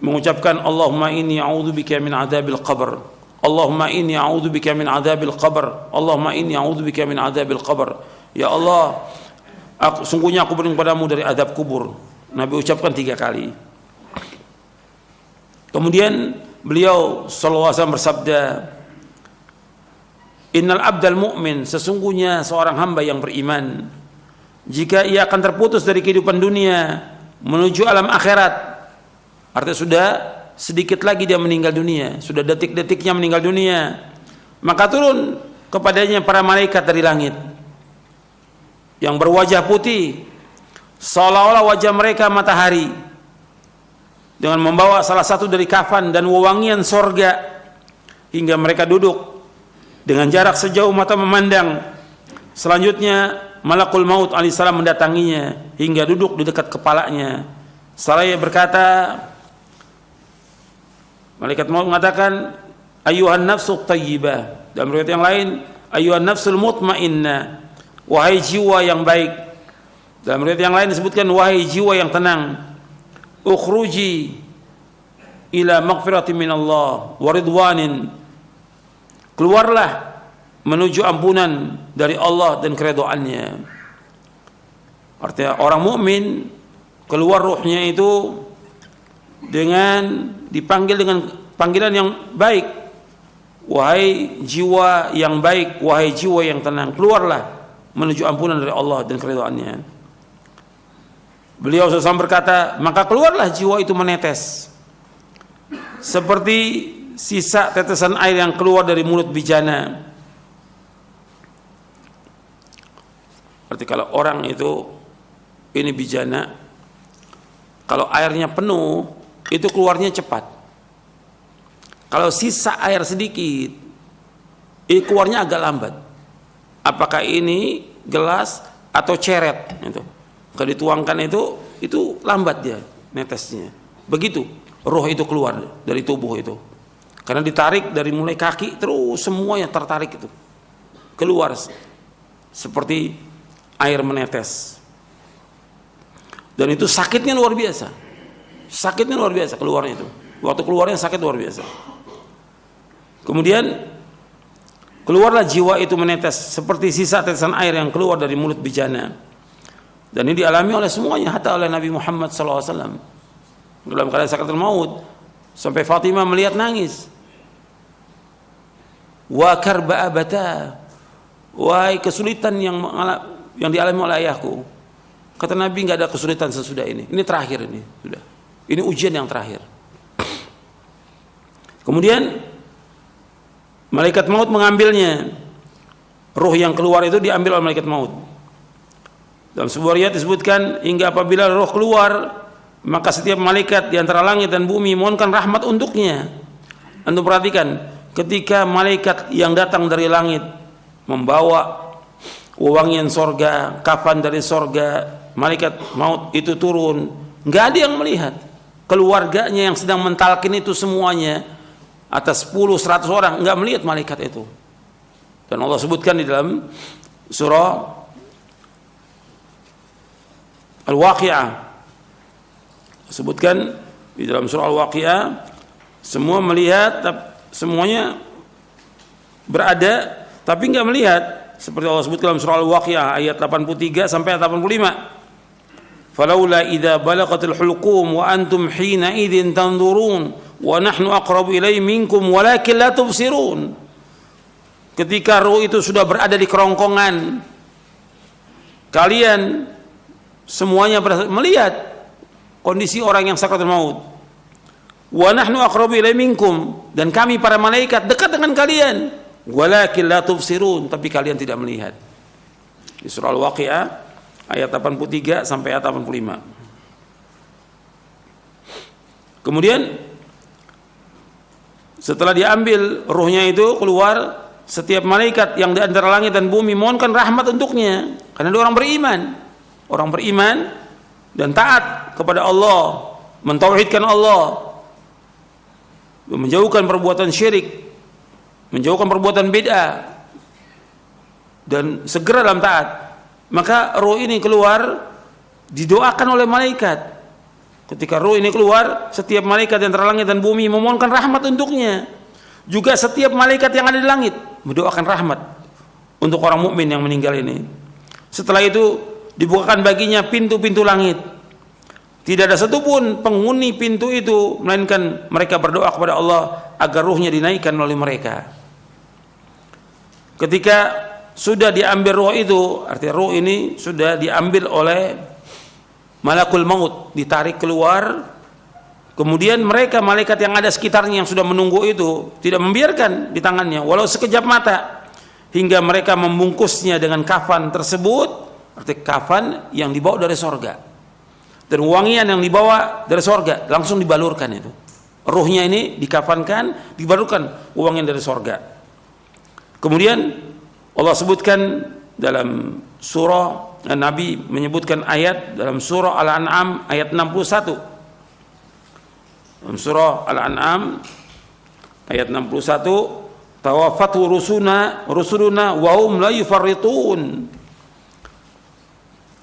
[SPEAKER 2] mengucapkan, Allahumma inni a'udzubika min adzabil qabr. Allahumma inni a'udzubika min adzabil qabr. Allahumma inni a'udzubika min adzabil qabr. Ya Allah, sungguhnya aku berlindung padamu dari azab kubur. Nabi ucapkan 3 kali. Kemudian beliau sallallahu alaihi wasallam bersabda, innal abdal mu'min, sesungguhnya seorang hamba yang beriman, jika ia akan terputus dari kehidupan dunia menuju alam akhirat, artinya sudah sedikit lagi dia meninggal dunia, sudah detik-detiknya meninggal dunia, maka turun kepadanya para malaikat dari langit yang berwajah putih seolah-olah wajah mereka matahari, dengan membawa salah satu dari kafan dan wewangian sorga, hingga mereka duduk dengan jarak sejauh mata memandang. Selanjutnya malakul maut alaihissalam mendatanginya hingga duduk di dekat kepalanya. Seraya berkata, malaikat maut mengatakan, ayyuhan nafsu thayyibah. Dalam riwayat yang lain, ayyuhan nafsul mutmainnah, wahai jiwa yang baik. Dalam riwayat yang lain disebutkan, wahai jiwa yang tenang, ukhruji ila maghfiratin minallah wa ridwanin. Keluarlah menuju ampunan dari Allah dan keridhaannya. Artinya orang mukmin keluar ruhnya itu dengan dipanggil dengan panggilan yang baik. Wahai jiwa yang baik, wahai jiwa yang tenang, keluarlah menuju ampunan dari Allah dan keridhaannya. Beliau SAW berkata, maka keluarlah jiwa itu menetes seperti sisa tetesan air yang keluar dari mulut bijana. Berarti kalau orang itu ini bijana, kalau airnya penuh itu keluarnya cepat. Kalau sisa air sedikit, ini keluarnya agak lambat. Apakah ini gelas atau ceret? Itu. Kalau dituangkan itu lambat dia netesnya. Begitu roh itu keluar dari tubuh itu. Karena ditarik dari mulai kaki terus semuanya tertarik itu keluar seperti air menetes. Dan itu sakitnya luar biasa. Sakitnya luar biasa keluarnya itu. Waktu keluarnya sakit luar biasa. Kemudian keluarlah jiwa itu menetes seperti sisa tetesan air yang keluar dari mulut bijana. Dan ini dialami oleh semuanya, hatta oleh Nabi Muhammad SAW dalam keadaan sakaratul maut, sampai Fatimah melihat nangis. Wa karba abata, wahai kesulitan yang dialami oleh ayahku. Kata Nabi, nggak ada kesulitan sesudah ini. Ini terakhir ini sudah. Ini ujian yang terakhir. Kemudian malaikat maut mengambilnya. Ruh yang keluar itu diambil oleh malaikat maut. Dalam sebuah riwayat disebutkan, hingga apabila roh keluar, maka setiap malaikat di antara langit dan bumi mohonkan rahmat untuknya. Anda perhatikan, ketika malaikat yang datang dari langit membawa wewangian sorga, kafan dari sorga, malaikat maut itu turun, nggak ada yang melihat. Keluarganya yang sedang mentalkin itu semuanya, atas 10-100 orang, nggak melihat malaikat itu. Dan Allah sebutkan di dalam surah Al-Waqi'ah, sebutkan di dalam surah Al-Waqi'ah, semua melihat, semuanya berada tapi nggak melihat, seperti Allah sebut dalam surah Al-Waqi'ah ayat 83 sampai 85. Falaula idza balaghatil hulqum wa antum hina idzin tanzurun wa nahnu aqrabu ilaihi minkum walakin la tubsirun. Ketika ruh itu sudah berada di kerongkongan, kalian semuanya melihat kondisi orang yang sakaratul maut. Wa nahnu aqrabu ilaihi minkum, dan kami para malaikat dekat dengan kalian. Walakin la tubsirun, tapi kalian tidak melihat. Di surah Al-Waqi'ah ayat 83 sampai ayat 85. Kemudian setelah diambil ruhnya itu keluar, setiap malaikat yang di antara langit dan bumi mohonkan rahmat untuknya, karena dia orang beriman. Orang beriman dan taat kepada Allah, mentauhidkan Allah, menjauhkan perbuatan syirik, menjauhkan perbuatan bid'ah, dan segera dalam taat. Maka roh ini keluar, didoakan oleh malaikat. Ketika roh ini keluar, setiap malaikat yang antara langit dan bumi memohonkan rahmat untuknya. Juga setiap malaikat yang ada di langit mendoakan rahmat untuk orang mukmin yang meninggal ini. Setelah itu dibukakan baginya pintu-pintu langit. Tidak ada satupun penghuni pintu itu melainkan mereka berdoa kepada Allah agar ruhnya dinaikkan oleh mereka. Ketika sudah diambil roh itu, artinya roh ini sudah diambil oleh malakul maut, ditarik keluar. Kemudian mereka malaikat yang ada sekitarnya yang sudah menunggu itu tidak membiarkan di tangannya walau sekejap mata, hingga mereka membungkusnya dengan kafan tersebut. Arti kafan yang dibawa dari sorga dan wangian yang dibawa dari sorga, langsung dibalurkan itu. Ruhnya ini dikafankan, dibalurkan wangian dari sorga. Kemudian Allah sebutkan dalam surah, Nabi menyebutkan ayat dalam surah Al-An'am ayat 61. Dalam surah Al-An'am ayat 61, tawaffatu rusuluna wa hum la yufarritun.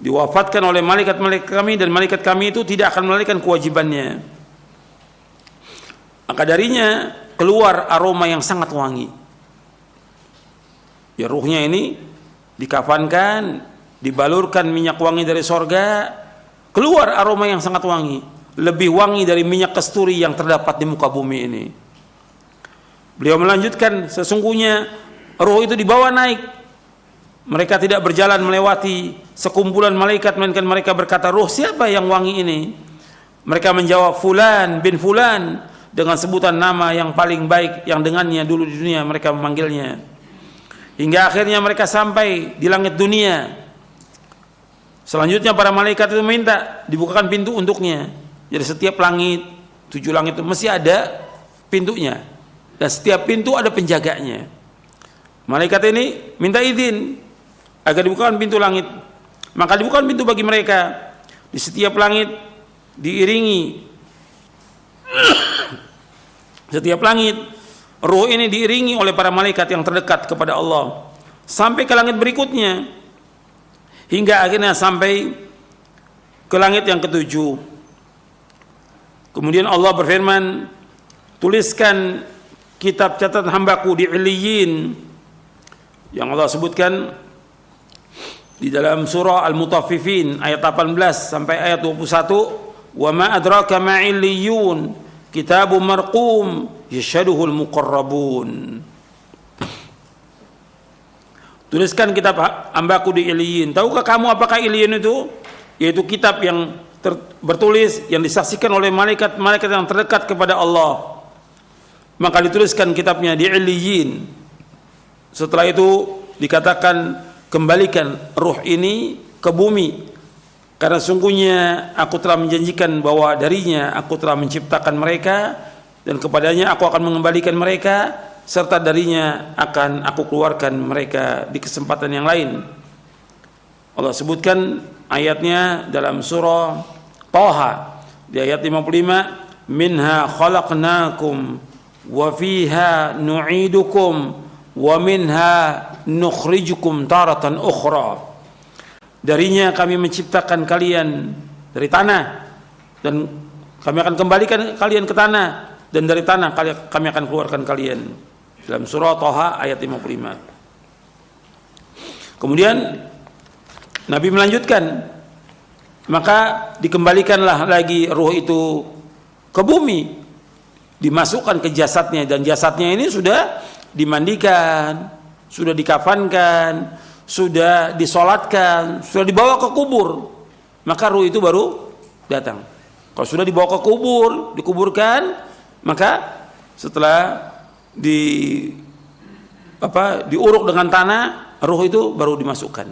[SPEAKER 2] Diwafatkan oleh malaikat-malaikat kami, dan malaikat kami itu tidak akan melalaikan kewajibannya. maka darinya keluar aroma yang sangat wangi. Ya, ruhnya ini dikafankan, dibalurkan minyak wangi dari sorga, keluar aroma yang sangat wangi, lebih wangi dari minyak kasturi yang terdapat di muka bumi ini. Beliau melanjutkan, sesungguhnya ruh itu dibawa naik. Mereka tidak berjalan melewati sekumpulan malaikat, melainkan mereka berkata, ruh siapa yang wangi ini? Mereka menjawab, Fulan bin Fulan, dengan sebutan nama yang paling baik yang dengannya dulu di dunia mereka memanggilnya. Hingga akhirnya mereka sampai di langit dunia. Selanjutnya para malaikat itu minta dibukakan pintu untuknya. Jadi setiap langit, 7 langit itu mesti ada pintunya, dan setiap pintu ada penjaganya. Malaikat ini minta izin agar dibukakan pintu langit. Maka dibukakan pintu bagi mereka. Di setiap langit diiringi setiap langit, ruh ini diiringi oleh para malaikat yang terdekat kepada Allah sampai ke langit berikutnya, hingga akhirnya sampai ke langit yang ke-7. Kemudian Allah berfirman, tuliskan kitab catatan hambaku di Illiyin, yang Allah sebutkan di dalam surah Al-Mutaffifin ayat 18 sampai ayat 21. Wa ma adraka ma illiyun kitabun marqum yashhaduhul muqarrabun. Tuliskan kitab hambaku di Illiyin. Tahukah kamu apakah Illiyin itu? Yaitu kitab yang bertulis, yang disaksikan oleh malaikat-malaikat yang terdekat kepada Allah. Maka dituliskan kitabnya di Illiyin. Setelah itu dikatakan, kembalikan ruh ini ke bumi, karena sungguhnya aku telah menjanjikan bahwa darinya aku telah menciptakan mereka, dan kepadanya aku akan mengembalikan mereka, serta darinya akan aku keluarkan mereka di kesempatan yang lain. Allah sebutkan ayatnya dalam surah Thaha di ayat 55, minha khalaqnakum wa fiha nu'idukum wa minha nukhrijukum taratan ukhra. Darinya kami menciptakan kalian dari tanah, dan kami akan kembalikan kalian ke tanah, dan dari tanah kami akan keluarkan kalian. Dalam surah Thaha ayat 55. Kemudian Nabi melanjutkan, maka dikembalikanlah lagi ruh itu ke bumi, dimasukkan ke jasadnya, dan jasadnya ini sudah dimandikan, sudah dikafankan, sudah disolatkan, sudah dibawa ke kubur, maka ruh itu baru datang. Kalau sudah dibawa ke kubur, dikuburkan, maka setelah diuruk dengan tanah, ruh itu baru dimasukkan.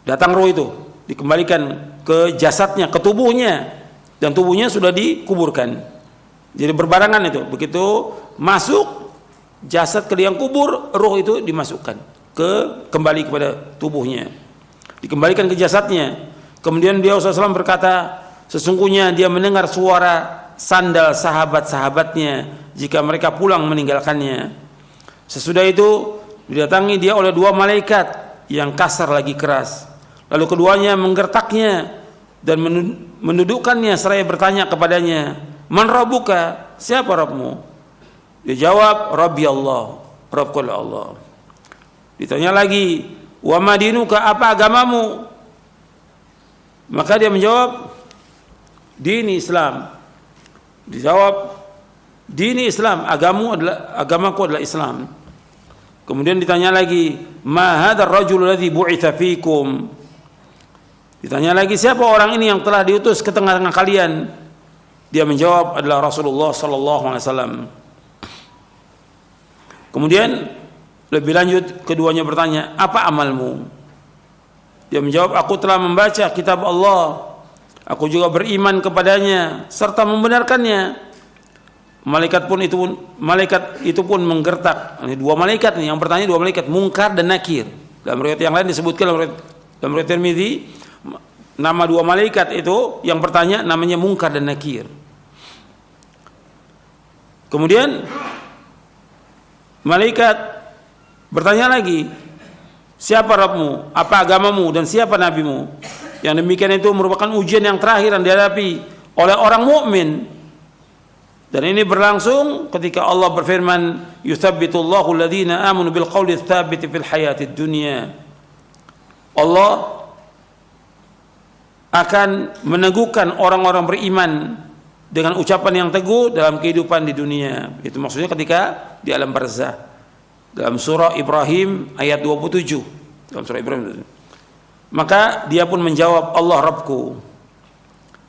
[SPEAKER 2] Datang ruh itu, dikembalikan ke jasadnya, ke tubuhnya, dan tubuhnya sudah dikuburkan. Jadi berbarengan itu, begitu masuk jasad ke liang kubur, ruh itu dimasukkan kembali kepada tubuhnya, dikembalikan ke jasadnya. Kemudian beliau SAW berkata, sesungguhnya dia mendengar suara sandal sahabat-sahabatnya jika mereka pulang meninggalkannya. Sesudah itu didatangi dia oleh 2 malaikat yang kasar lagi keras, lalu keduanya menggertaknya dan mendudukkannya seraya bertanya kepadanya, man rabbuka, siapa Rabbmu? Dia jawab, Rabbi Allah, Rabbku Allah. Ditanya lagi, wa madinuka, apa agamamu? Maka dia menjawab, dini Islam. Dijawab, dini Islam, agamaku adalah Islam. Kemudian ditanya lagi, ma hadzal rajul ladzi bu'itsa fikum? Ditanya lagi, siapa orang ini yang telah diutus ke tengah-tengah kalian? Dia menjawab, adalah Rasulullah sallallahu alaihi wasallam. Kemudian lebih lanjut, keduanya bertanya, apa amalmu? Dia menjawab, aku telah membaca kitab Allah, aku juga beriman kepadanya serta membenarkannya. Malaikat itu pun menggertak. Ini 2 malaikat nih, yang bertanya 2 malaikat, Munkar dan Nakir. Dalam riwayat yang lain disebutkan dalam riwayat Tirmidzi, nama 2 malaikat itu yang bertanya namanya Munkar dan Nakir. Kemudian malaikat bertanya lagi, siapa Rabbmu, apa agamamu, dan siapa nabimu? Yang demikian itu merupakan ujian yang terakhir yang dihadapi oleh orang mukmin. Dan ini berlangsung ketika Allah berfirman, "Yutsabbitullahu alladziina aamanu bil qauli tsabiti fil hayatid dunya." Allah akan meneguhkan orang-orang beriman dengan ucapan yang teguh dalam kehidupan di dunia. Itu maksudnya ketika di alam barzah. Dalam surah Ibrahim ayat 27. Dalam surah Ibrahim. Maka dia pun menjawab, Allah Rabbku,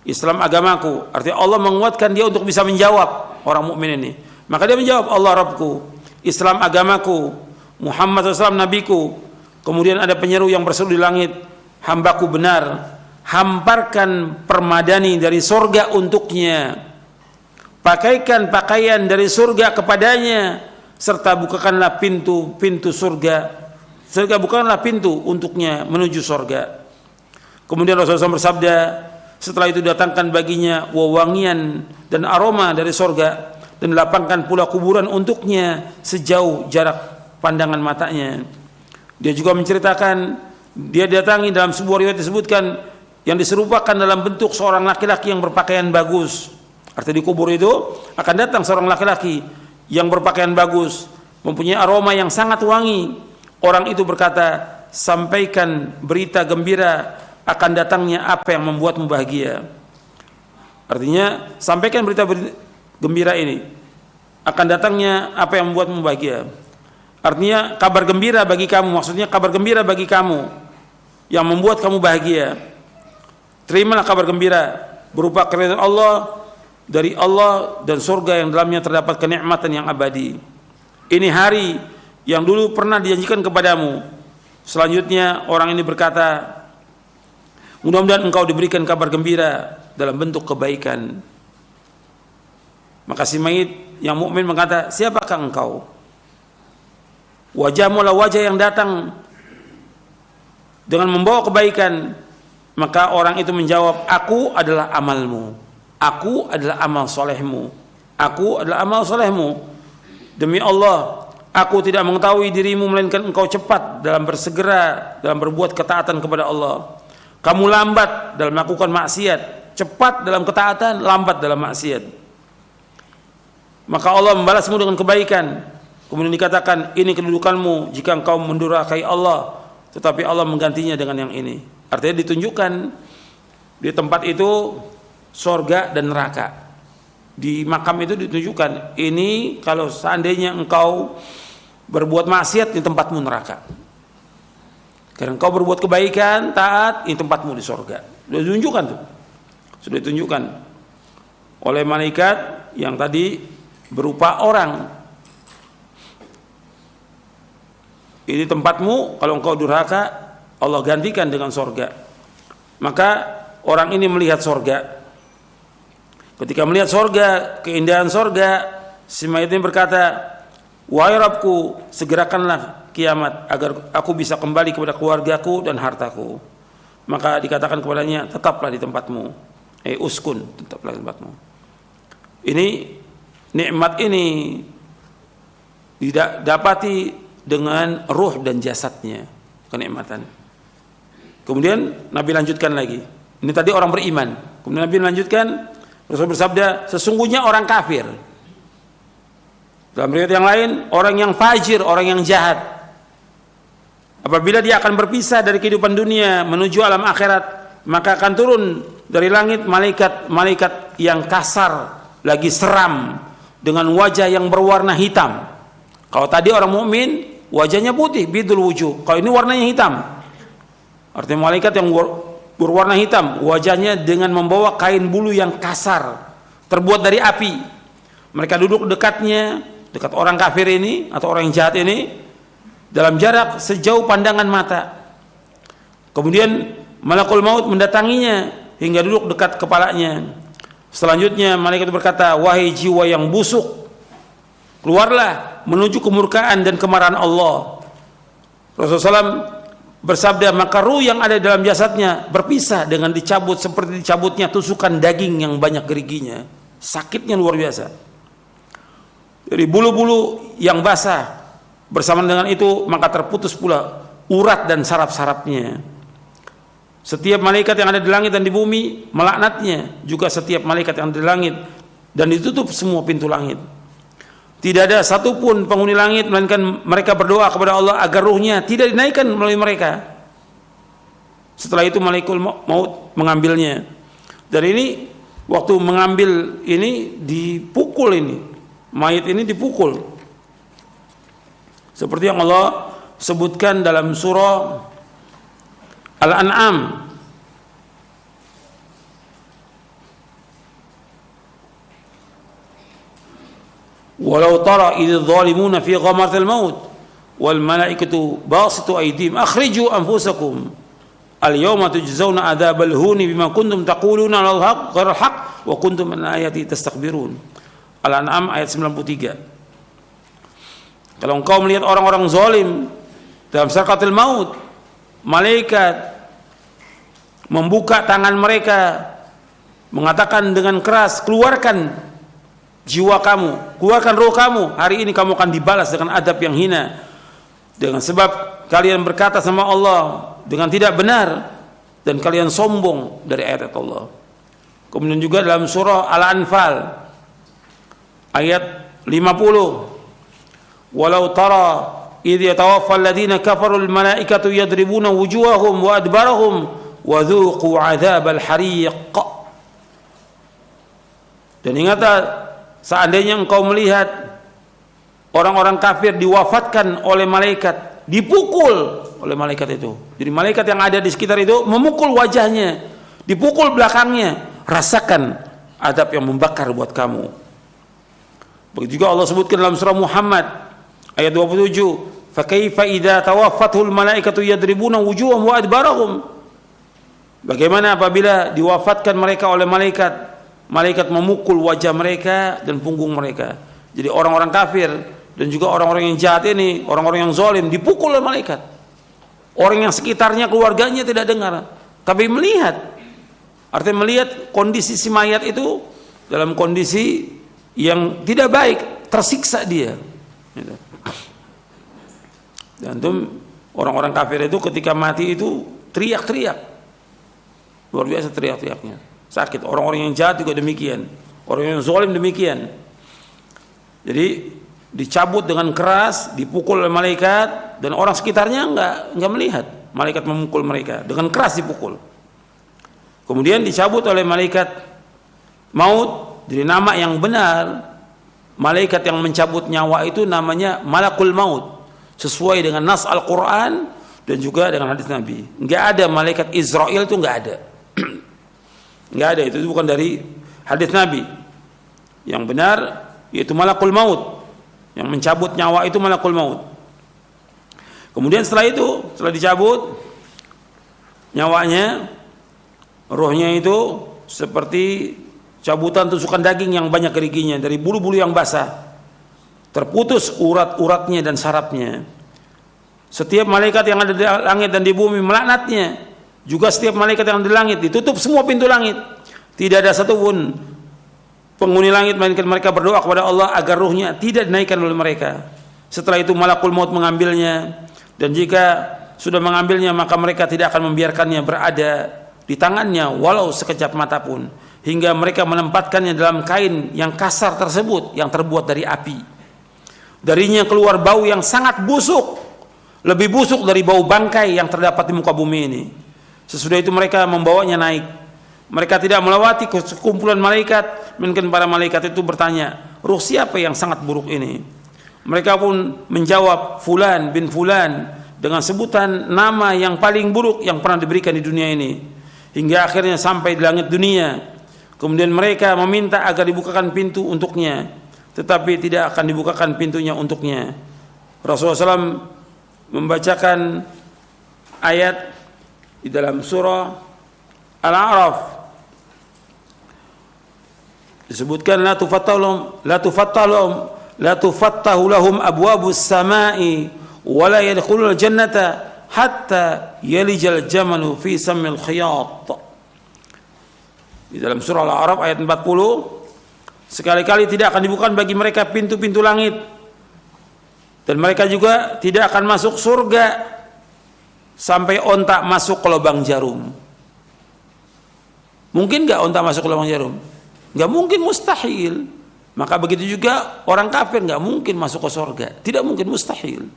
[SPEAKER 2] Islam agamaku. Artinya Allah menguatkan dia untuk bisa menjawab orang mukmin ini. Maka dia menjawab, Allah Rabbku, Islam agamaku, Muhammad SAW nabiku. Kemudian ada penyeru yang berseru di langit, hambaku benar, hamparkan permadani dari surga untuknya, pakaikan pakaian dari surga kepadanya, serta bukakanlah pintu-pintu surga, bukakanlah pintu untuknya menuju surga. Kemudian Rasulullah SAW bersabda, setelah itu datangkan baginya wewangian dan aroma dari surga, dan lapangkan pula kuburan untuknya sejauh jarak pandangan matanya. Dia juga menceritakan, dia datangi dalam sebuah riwayat disebutkan, yang diserupakan dalam bentuk seorang laki-laki yang berpakaian bagus. Artinya di kubur itu akan datang seorang laki-laki yang berpakaian bagus, mempunyai aroma yang sangat wangi. Orang itu berkata, sampaikan berita gembira akan datangnya apa yang membuatmu bahagia. Artinya, sampaikan berita gembira ini, akan datangnya apa yang membuatmu bahagia. Artinya kabar gembira bagi kamu, maksudnya kabar gembira bagi kamu yang membuat kamu bahagia. Terimalah kabar gembira berupa keridhaan Allah, dari Allah dan surga yang dalamnya terdapat kenikmatan yang abadi. Ini hari yang dulu pernah dijanjikan kepadamu. Selanjutnya orang ini berkata, mudah-mudahan engkau diberikan kabar gembira dalam bentuk kebaikan. Maka si mayit yang mukmin berkata, siapakah engkau? Wajahmu lah wajah yang datang dengan membawa kebaikan. Maka orang itu menjawab, aku adalah amalmu, aku adalah amal solehmu, aku adalah amal solehmu. Demi Allah, aku tidak mengetahui dirimu melainkan engkau cepat dalam bersegera dalam berbuat ketaatan kepada Allah. Kamu lambat dalam melakukan maksiat, cepat dalam ketaatan, lambat dalam maksiat. Maka Allah membalasmu dengan kebaikan. Kemudian dikatakan, ini kedudukanmu jika engkau mendurhakai Allah, tetapi Allah menggantinya dengan yang ini. Artinya ditunjukkan di tempat itu sorga dan neraka. Di makam itu ditunjukkan, ini kalau seandainya engkau berbuat maksiat, di tempatmu neraka. Karena engkau berbuat kebaikan, taat, ini tempatmu di sorga. Sudah ditunjukkan tuh. Sudah ditunjukkan oleh malaikat yang tadi berupa orang. Ini tempatmu, kalau engkau durhaka, Allah gantikan dengan sorga. Maka orang ini melihat sorga. Ketika melihat sorga, keindahan sorga, si mayit ini berkata, wahai Rabbku, segerakanlah kiamat agar aku bisa kembali kepada keluargaku dan hartaku. Maka dikatakan kepadanya, tetaplah di tempatmu. Uskun, tetaplah di tempatmu. Ini nikmat ini didapati dengan ruh dan jasadnya, kenikmatan. Kemudian Nabi lanjutkan lagi. Ini tadi orang beriman. Kemudian Nabi lanjutkan, Rasul bersabda, sesungguhnya orang kafir. Dalam riwayat yang lain, orang yang fajir, orang yang jahat. Apabila dia akan berpisah dari kehidupan dunia menuju alam akhirat, maka akan turun dari langit malaikat yang kasar, lagi seram, dengan wajah yang berwarna hitam. Kalau tadi orang mukmin wajahnya putih, bidul wujuh. Kalau ini warnanya hitam. Artinya malaikat yang berwarna hitam, wajahnya dengan membawa kain bulu yang kasar, terbuat dari api. Mereka duduk dekatnya, dekat orang kafir ini atau orang yang jahat ini, dalam jarak sejauh pandangan mata. Kemudian malakul maut mendatanginya hingga duduk dekat kepalanya. Selanjutnya malaikat berkata, wahai jiwa yang busuk, keluarlah menuju kemurkaan dan kemarahan Allah. Rasulullah SAW bersabda, maka ruh yang ada dalam jasadnya berpisah dengan dicabut seperti dicabutnya tusukan daging yang banyak geriginya. Sakitnya luar biasa. Dari bulu-bulu yang basah, bersama dengan itu maka terputus pula urat dan saraf-sarafnya. Setiap malaikat yang ada di langit dan di bumi melaknatnya, juga setiap malaikat yang ada di langit dan ditutup semua pintu langit. Tidak ada satupun penghuni langit melainkan mereka berdoa kepada Allah agar ruhnya tidak dinaikkan melalui mereka. Setelah itu malaikat maut mengambilnya. Dan ini waktu mengambil ini dipukul, ini mayat ini dipukul. Seperti yang Allah sebutkan dalam surah Al-An'am. Walau tara idh zalimuna fi ghamaratil maut wal malaikatu basitu aydihim akhriju anfusakum al yawma tujzauna adzabal huni bima kuntum taquluna al haqq ghairal haqq wa kuntum min ayati tastakbirun. Al-An'am ayat 93. Kalau engkau melihat orang-orang zalim dalam sakaratul maut, malaikat membuka tangan mereka mengatakan dengan keras, keluarkan jiwa kamu, keluarkan roh kamu, hari ini kamu akan dibalas dengan adab yang hina, dengan sebab kalian berkata sama Allah dengan tidak benar dan kalian sombong dari ayat Allah. Kemudian juga dalam surah Al-Anfal ayat 50, walau tara idh yatawaffa alladhina kafaru al-malaikatu yadribuna wujuhahum wa adbarahum wa dhuqu adzabal hariq. Dan ingatlah seandainya engkau melihat orang-orang kafir diwafatkan oleh malaikat, dipukul oleh malaikat itu. Jadi malaikat yang ada di sekitar itu memukul wajahnya, dipukul belakangnya. Rasakan adab yang membakar buat kamu. Begitu juga Allah sebutkan dalam surah Muhammad ayat 27, fa kaifa idza tawaffathul malaikatu yadribuna wujuhahum wa adbarahum. Bagaimana apabila diwafatkan mereka oleh malaikat, malaikat memukul wajah mereka dan punggung mereka. Jadi orang-orang kafir dan juga orang-orang yang jahat ini, orang-orang yang zalim dipukul oleh malaikat. Orang yang sekitarnya, keluarganya tidak dengar, tapi melihat. Artinya melihat kondisi si mayat itu dalam kondisi yang tidak baik, tersiksa dia. Dan itu orang-orang kafir itu ketika mati itu teriak-teriak, luar biasa teriak-teriaknya. Sakit. Orang-orang yang jahat juga demikian, orang yang zalim demikian. Jadi dicabut dengan keras, dipukul oleh malaikat, dan orang sekitarnya enggak melihat malaikat memukul mereka, dengan keras dipukul. Kemudian dicabut oleh malaikat maut. Jadi nama yang benar malaikat yang mencabut nyawa itu namanya malakul maut, sesuai dengan nas Al-Quran dan juga dengan hadis Nabi. Enggak ada malaikat Israel, itu enggak ada. Enggak ada, itu bukan dari hadis Nabi. Yang benar yaitu malakul maut, yang mencabut nyawa itu malakul maut. Kemudian setelah itu, setelah dicabut nyawanya, rohnya itu seperti cabutan tusukan daging yang banyak geriginya dari bulu-bulu yang basah, terputus urat-uratnya dan sarafnya. Setiap malaikat yang ada di langit dan di bumi melaknatnya. Juga setiap malaikat yang di langit, ditutup semua pintu langit. Tidak ada satupun penghuni langit melainkan mereka berdoa kepada Allah agar ruhnya tidak dinaikkan oleh mereka. Setelah itu malakul maut mengambilnya, dan jika sudah mengambilnya maka mereka tidak akan membiarkannya berada di tangannya walau sekejap mata pun, hingga mereka menempatkannya dalam kain yang kasar tersebut yang terbuat dari api. Darinya keluar bau yang sangat busuk, lebih busuk dari bau bangkai yang terdapat di muka bumi ini. Sesudah itu mereka membawanya naik. Mereka tidak melewati sekumpulan malaikat, melainkan para malaikat itu bertanya, ruh siapa yang sangat buruk ini? Mereka pun menjawab, Fulan bin Fulan, dengan sebutan nama yang paling buruk yang pernah diberikan di dunia ini. Hingga akhirnya sampai di langit dunia. Kemudian mereka meminta agar dibukakan pintu untuknya, tetapi tidak akan dibukakan pintunya untuknya. Rasulullah SAW membacakan ayat di dalam surah Al-A'raf, disebutkan la tufattahu lahum abwabus samai wa la yadkhulul jannata hatta yalijal jamalu fi sammil khiyat. Di dalam surah Al-A'raf ayat 40, sekali-kali tidak akan dibuka bagi mereka pintu-pintu langit, dan mereka juga tidak akan masuk surga sampai onta masuk ke lubang jarum. Mungkin nggak onta masuk ke lubang jarum? nggak mungkin, mustahil. Maka begitu juga orang kafir nggak mungkin masuk ke surga, tidak mungkin, mustahil.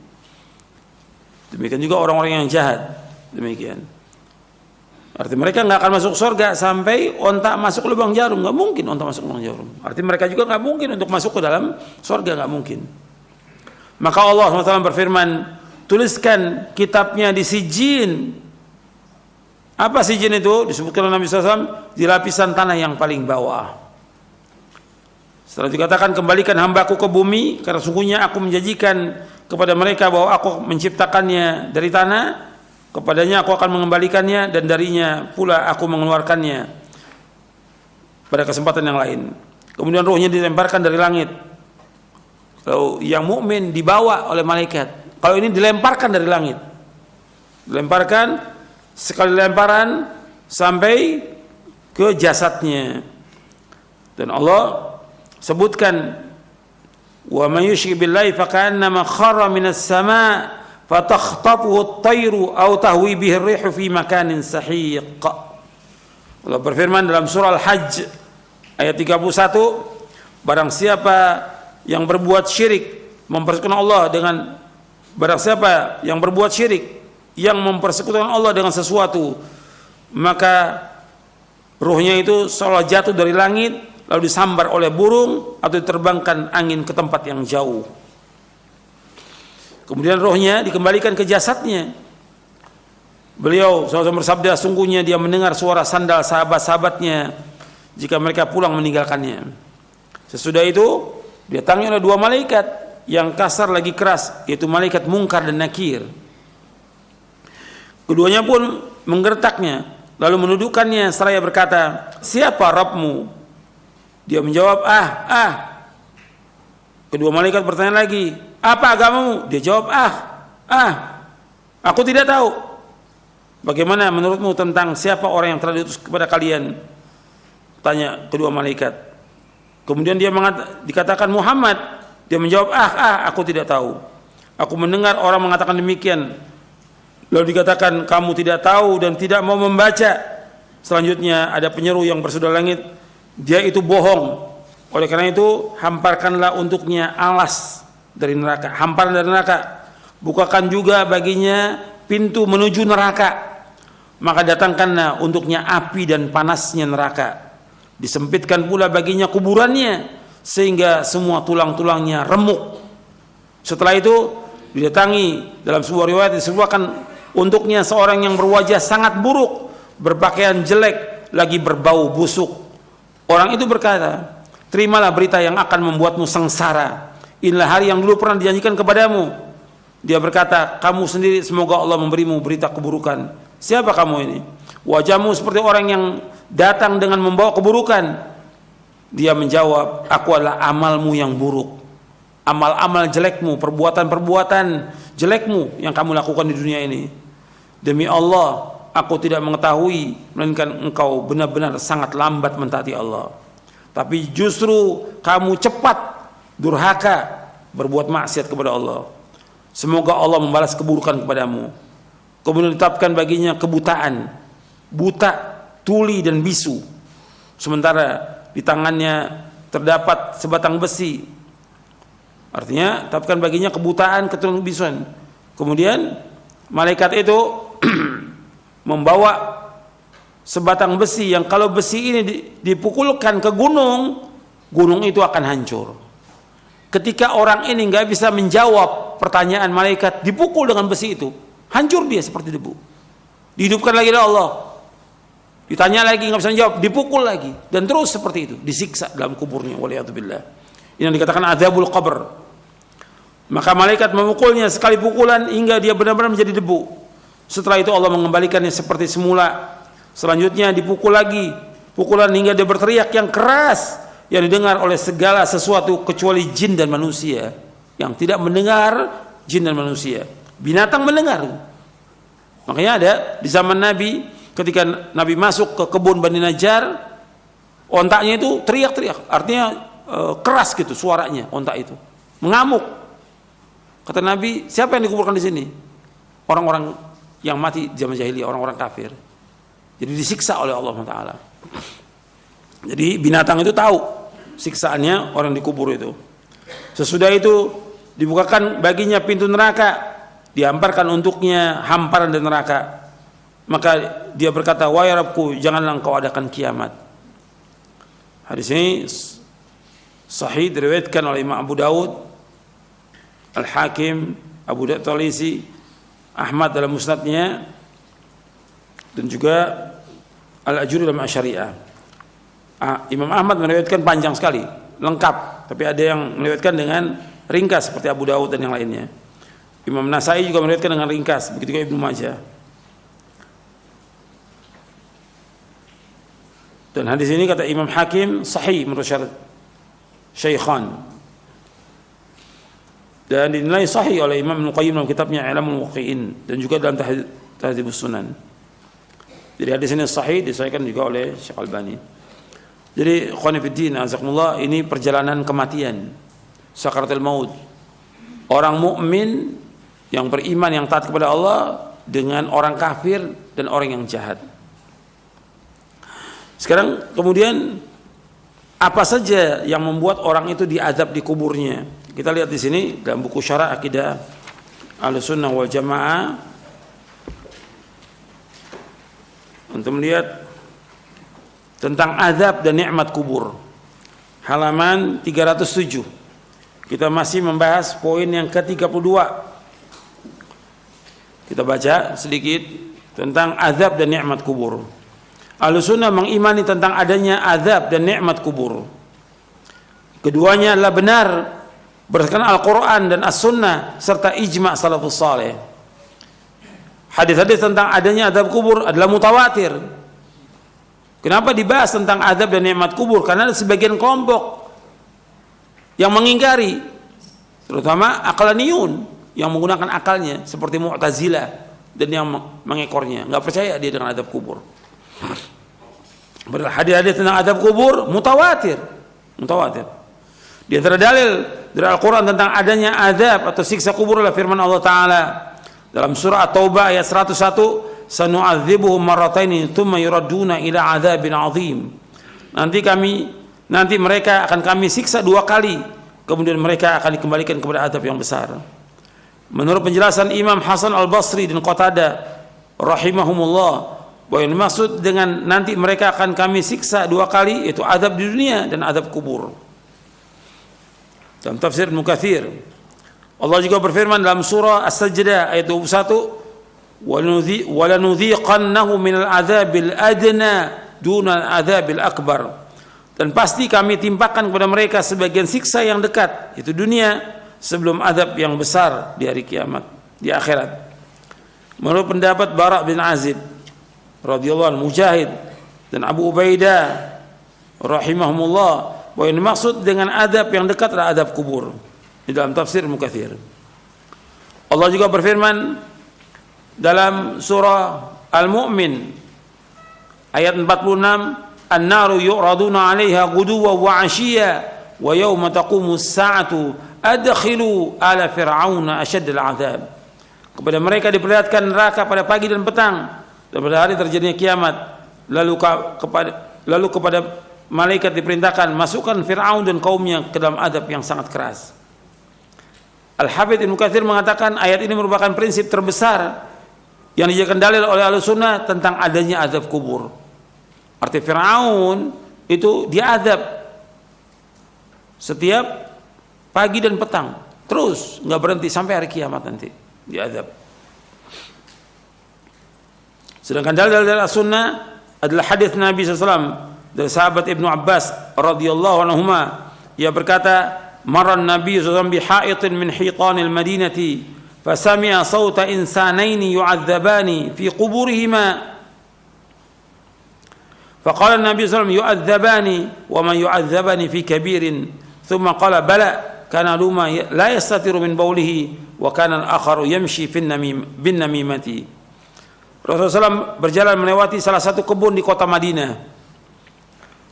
[SPEAKER 2] Demikian juga orang-orang yang jahat, demikian. Arti mereka nggak akan masuk surga sampai onta masuk lubang jarum, nggak mungkin onta masuk lubang jarum. Arti mereka juga nggak mungkin untuk masuk ke dalam surga, nggak mungkin. Maka Allah SWT berfirman, tuliskan kitabnya di sijin. Apa sijin itu? Disebutkan oleh Nabi SAW, di lapisan tanah yang paling bawah. Setelah dikatakan, kembalikan hambaku ke bumi, karena sungguhnya aku menjanjikan kepada mereka bahwa aku menciptakannya dari tanah, kepadanya aku akan mengembalikannya, dan darinya pula aku mengeluarkannya pada kesempatan yang lain. Kemudian ruhnya dilemparkan dari langit. Kalau yang mukmin dibawa oleh malaikat, kalau ini dilemparkan dari langit, dilemparkan sekali lemparan sampai ke jasadnya. Dan Allah sebutkan, wa may yusyrik billahi fakannama kharra minas sama' fatakhtafuhu at-tayru aw tahwi bihi ar-rihu fi makanin sahiq. Allah berfirman dalam surah Al-Hajj ayat 31, barang siapa yang berbuat syirik mempersekutukan Allah dengan, barang siapa yang berbuat syirik yang mempersekutukan Allah dengan sesuatu, maka ruhnya itu seolah jatuh dari langit lalu disambar oleh burung atau diterbangkan angin ke tempat yang jauh. Kemudian rohnya dikembalikan ke jasadnya. Beliau SAW bersabda, sungguhnya dia mendengar suara sandal sahabat-sahabatnya jika mereka pulang meninggalkannya. Sesudah itu didatangi oleh dua malaikat yang kasar lagi keras, yaitu malaikat Munkar dan Nakir. Keduanya pun menggertaknya lalu menundukkannya seraya berkata, siapa Rabbmu? Dia menjawab, Kedua malaikat bertanya lagi, apa agamamu? Dia jawab, aku tidak tahu. Bagaimana menurutmu tentang siapa orang yang telah diutus kepada kalian? Tanya kedua malaikat. Kemudian dia dikatakan Muhammad. Dia menjawab, aku tidak tahu. Aku mendengar orang mengatakan demikian. Lalu dikatakan, kamu tidak tahu dan tidak mau membaca. Selanjutnya ada penyeru yang bersudah langit, dia itu bohong. Oleh karena itu hamparkanlah untuknya alas dari neraka, hamparan dari neraka. Bukakan juga baginya pintu menuju neraka. Maka datangkanlah untuknya api dan panasnya neraka. Disempitkan pula baginya kuburannya sehingga semua tulang-tulangnya remuk. Setelah itu didatangi, dalam sebuah riwayat disebutkan untuknya seorang yang berwajah sangat buruk, berpakaian jelek, lagi berbau busuk. Orang itu berkata, terimalah berita yang akan membuatmu sengsara. Inilah hari yang dulu pernah dijanjikan kepadamu. Dia berkata, kamu sendiri semoga Allah memberimu berita keburukan. Siapa kamu ini? Wajahmu seperti orang yang datang dengan membawa keburukan. Dia menjawab, aku adalah amalmu yang buruk. Amal-amal jelekmu, perbuatan-perbuatan jelekmu yang kamu lakukan di dunia ini. Demi Allah, aku tidak mengetahui, melainkan engkau benar-benar sangat lambat mentaati Allah. Tapi justru kamu cepat durhaka berbuat maksiat kepada Allah. Semoga Allah membalas keburukan kepadamu. Kemudian ditetapkan baginya kebutaan, buta, tuli dan bisu. Sementara di tangannya terdapat sebatang besi. Artinya tetapkan baginya kebutaan, keturunan bisuan. Kemudian malaikat itu membawa sebatang besi yang kalau besi ini dipukulkan ke gunung, gunung itu akan hancur. Ketika orang ini nggak bisa menjawab pertanyaan malaikat, dipukul dengan besi itu, hancur dia seperti debu. Dihidupkan lagi oleh Allah. Ditanya lagi nggak bisa menjawab, dipukul lagi dan terus seperti itu, disiksa dalam kuburnya. Waliyadzubillah. Ini yang dikatakan adzabul qabr. Maka malaikat memukulnya sekali pukulan hingga dia benar-benar menjadi debu. Setelah itu Allah mengembalikannya seperti semula. Selanjutnya dipukul lagi, pukulan hingga dia berteriak yang keras yang didengar oleh segala sesuatu kecuali jin dan manusia. Yang tidak mendengar, jin dan manusia. Binatang mendengar. Makanya ada di zaman Nabi, ketika Nabi masuk ke kebun Bani Najjar, ontaknya itu teriak-teriak, artinya keras gitu suaranya, ontak itu mengamuk. Kata Nabi, siapa yang dikuburkan di sini? Orang-orang yang mati di zaman jahiliyah, orang-orang kafir. Jadi disiksa oleh Allah Taala. Jadi binatang itu tahu siksaannya orang dikubur itu. Sesudah itu dibukakan baginya pintu neraka, dihamparkan untuknya hamparan dari neraka. Maka dia berkata, wahai Rabbku, janganlah engkau adakan kiamat. Hadis ini sahih, diriwayatkan oleh Imam Abu Dawud, Al-Hakim, Abu Dawud Talisi, Ahmad dalam musnadnya, dan juga Al-Ajuri dalam Asyariah. Imam Ahmad meriwayatkan panjang sekali, lengkap, tapi ada yang meriwayatkan dengan ringkas seperti Abu Dawud dan yang lainnya. Imam Nasai juga meriwayatkan dengan ringkas, begitu juga Ibnu Majah. Dan hadis ini kata Imam Hakim sahih menurut syarat Syaikhan, dan dinilai sahih oleh Imam Ibnu Qayyim dalam kitabnya I'lamul Muwaqqi'in dan juga dalam Tahdhibus Sunan. Jadi hadis ini sahih, disahihkan juga oleh Syekh Albani. Jadi ikhwan fillah azakumullah, ini perjalanan kematian, sakaratul maut. Orang mukmin yang beriman, yang taat kepada Allah, dengan orang kafir dan orang yang jahat. Sekarang kemudian apa saja yang membuat orang itu diazab di kuburnya? Kita lihat di sini dalam buku Syarah Aqidah Ahlussunnah wal Jamaah, untuk melihat tentang azab dan nikmat kubur. Halaman 307. Kita masih membahas poin yang ke-32. Kita baca sedikit tentang azab dan nikmat kubur. Ahlussunnah mengimani tentang adanya azab dan nikmat kubur. Keduanya adalah benar berdasarkan Al-Quran dan As-Sunnah serta ijma' salafus saleh. Hadis-hadis tentang adanya azab kubur adalah mutawatir. Kenapa dibahas tentang azab dan nikmat kubur? Karena ada sebagian kelompok yang mengingkari, terutama aqlaniyun yang menggunakan akalnya seperti Mu'tazilah dan yang mengekornya, nggak percaya dia dengan azab kubur. Padahal hadis-hadis tentang azab kubur mutawatir. Di antara dalil dari Al-Quran tentang adanya azab atau siksa kubur adalah firman Allah Ta'ala dalam surah At-Taubah ayat 101, sanu'adzibuhum marrataini tsumma yuradduna ila adzabin 'adzim. Nanti mereka akan kami siksa 2 kali, kemudian mereka akan dikembalikan kepada azab yang besar. Menurut penjelasan Imam Hasan Al-Basri dan Qatadah rahimahumullah, bahwa yang dimaksud dengan nanti mereka akan kami siksa 2 kali itu azab di dunia dan azab kubur. Dalam tafsir Ibnu Katsir, Allah juga berfirman dalam surah As-Sajdah ayat 21, وَلَنُذِيقَنَّهُ مِنَ الْعَذَابِ الْأَدْنَى دُونَ الْعَذَابِ الْأَكْبَرِ. Dan pasti kami timpakan kepada mereka sebagian siksa yang dekat, itu dunia, sebelum azab yang besar di hari kiamat, di akhirat. Menurut pendapat Bara' bin Azib radhiyallahu anhu, Mujahid dan Abu Ubaidah rahimahumullah, bahwa yang dimaksud dengan azab yang dekat adalah azab kubur. Di dalam tafsir Ibnu Katsir, Allah juga berfirman dalam surah Al-Mu'min ayat 46, an-naru yu'raduna 'alaiha ghuduwwan wa 'ashiyya wa yawma taqumu as-sa'atu adkhilu ala fir'auna asyaddal 'adzab. Kepada mereka diperlihatkan neraka pada pagi dan petang, dan pada hari terjadinya kiamat, lalu kepada malaikat diperintahkan, masukkan Fir'aun dan kaumnya ke dalam azab yang sangat keras. Al-Hafidz Ibnu Katsir mengatakan ayat ini merupakan prinsip terbesar yang dijadikan dalil oleh Ahlussunnah tentang adanya azab kubur. Arti Fir'aun itu diazab setiap pagi dan petang, terus nggak berhenti sampai hari kiamat nanti diazab. Sedangkan dalil dari As-Sunnah adalah hadis Nabi SAW dari sahabat Ibnu Abbas radhiyallahu anhuma, ia berkata, maran Nabi SAW bihaitin min hitanil Madinati fasami'a sawta insanaini yu'adzabani fi quburihima faqala Nabi SAW yu'adzabani wa man yu'adzabani fi kabirin thumma qala bala kana luma la yastatiru min bawlihi wa kana al-akharu yamshi bin namimati. Rasulullah SAW berjalan melewati salah satu kebun di kota Madinah.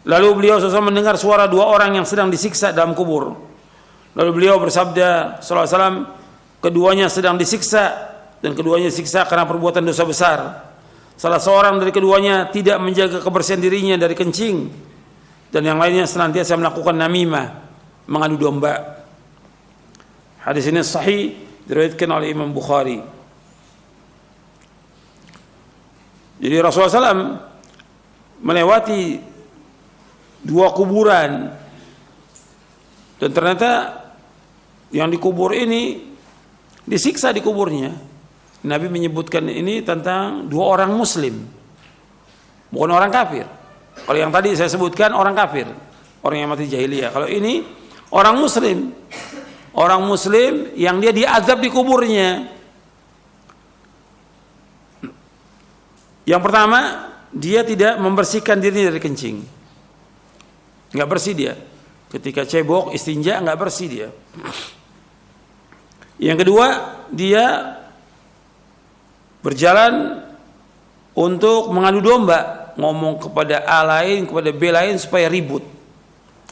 [SPEAKER 2] Lalu beliau SAW mendengar suara 2 orang yang sedang disiksa dalam kubur. Lalu beliau bersabda sallallahu alaihi wasallam, keduanya sedang disiksa dan keduanya disiksa karena perbuatan dosa besar. Salah seorang dari keduanya tidak menjaga kebersihan dirinya dari kencing, dan yang lainnya senantiasa melakukan namimah, mengadu domba. Hadis ini sahih, diriwayatkan oleh Imam Bukhari. Jadi Rasulullah SAW melewati 2 kuburan, dan ternyata yang dikubur ini disiksa di kuburnya. Nabi menyebutkan ini tentang 2 orang muslim, bukan orang kafir. Kalau yang tadi saya sebutkan orang kafir, orang yang mati jahiliyah. Kalau ini orang muslim, orang muslim yang dia diazab di kuburnya. Yang pertama, dia tidak membersihkan diri dari kencing, nggak bersih dia. Ketika cebok, istinja, nggak bersih dia. Yang kedua, dia berjalan untuk mengadu domba, ngomong kepada A lain, kepada B lain supaya ribut,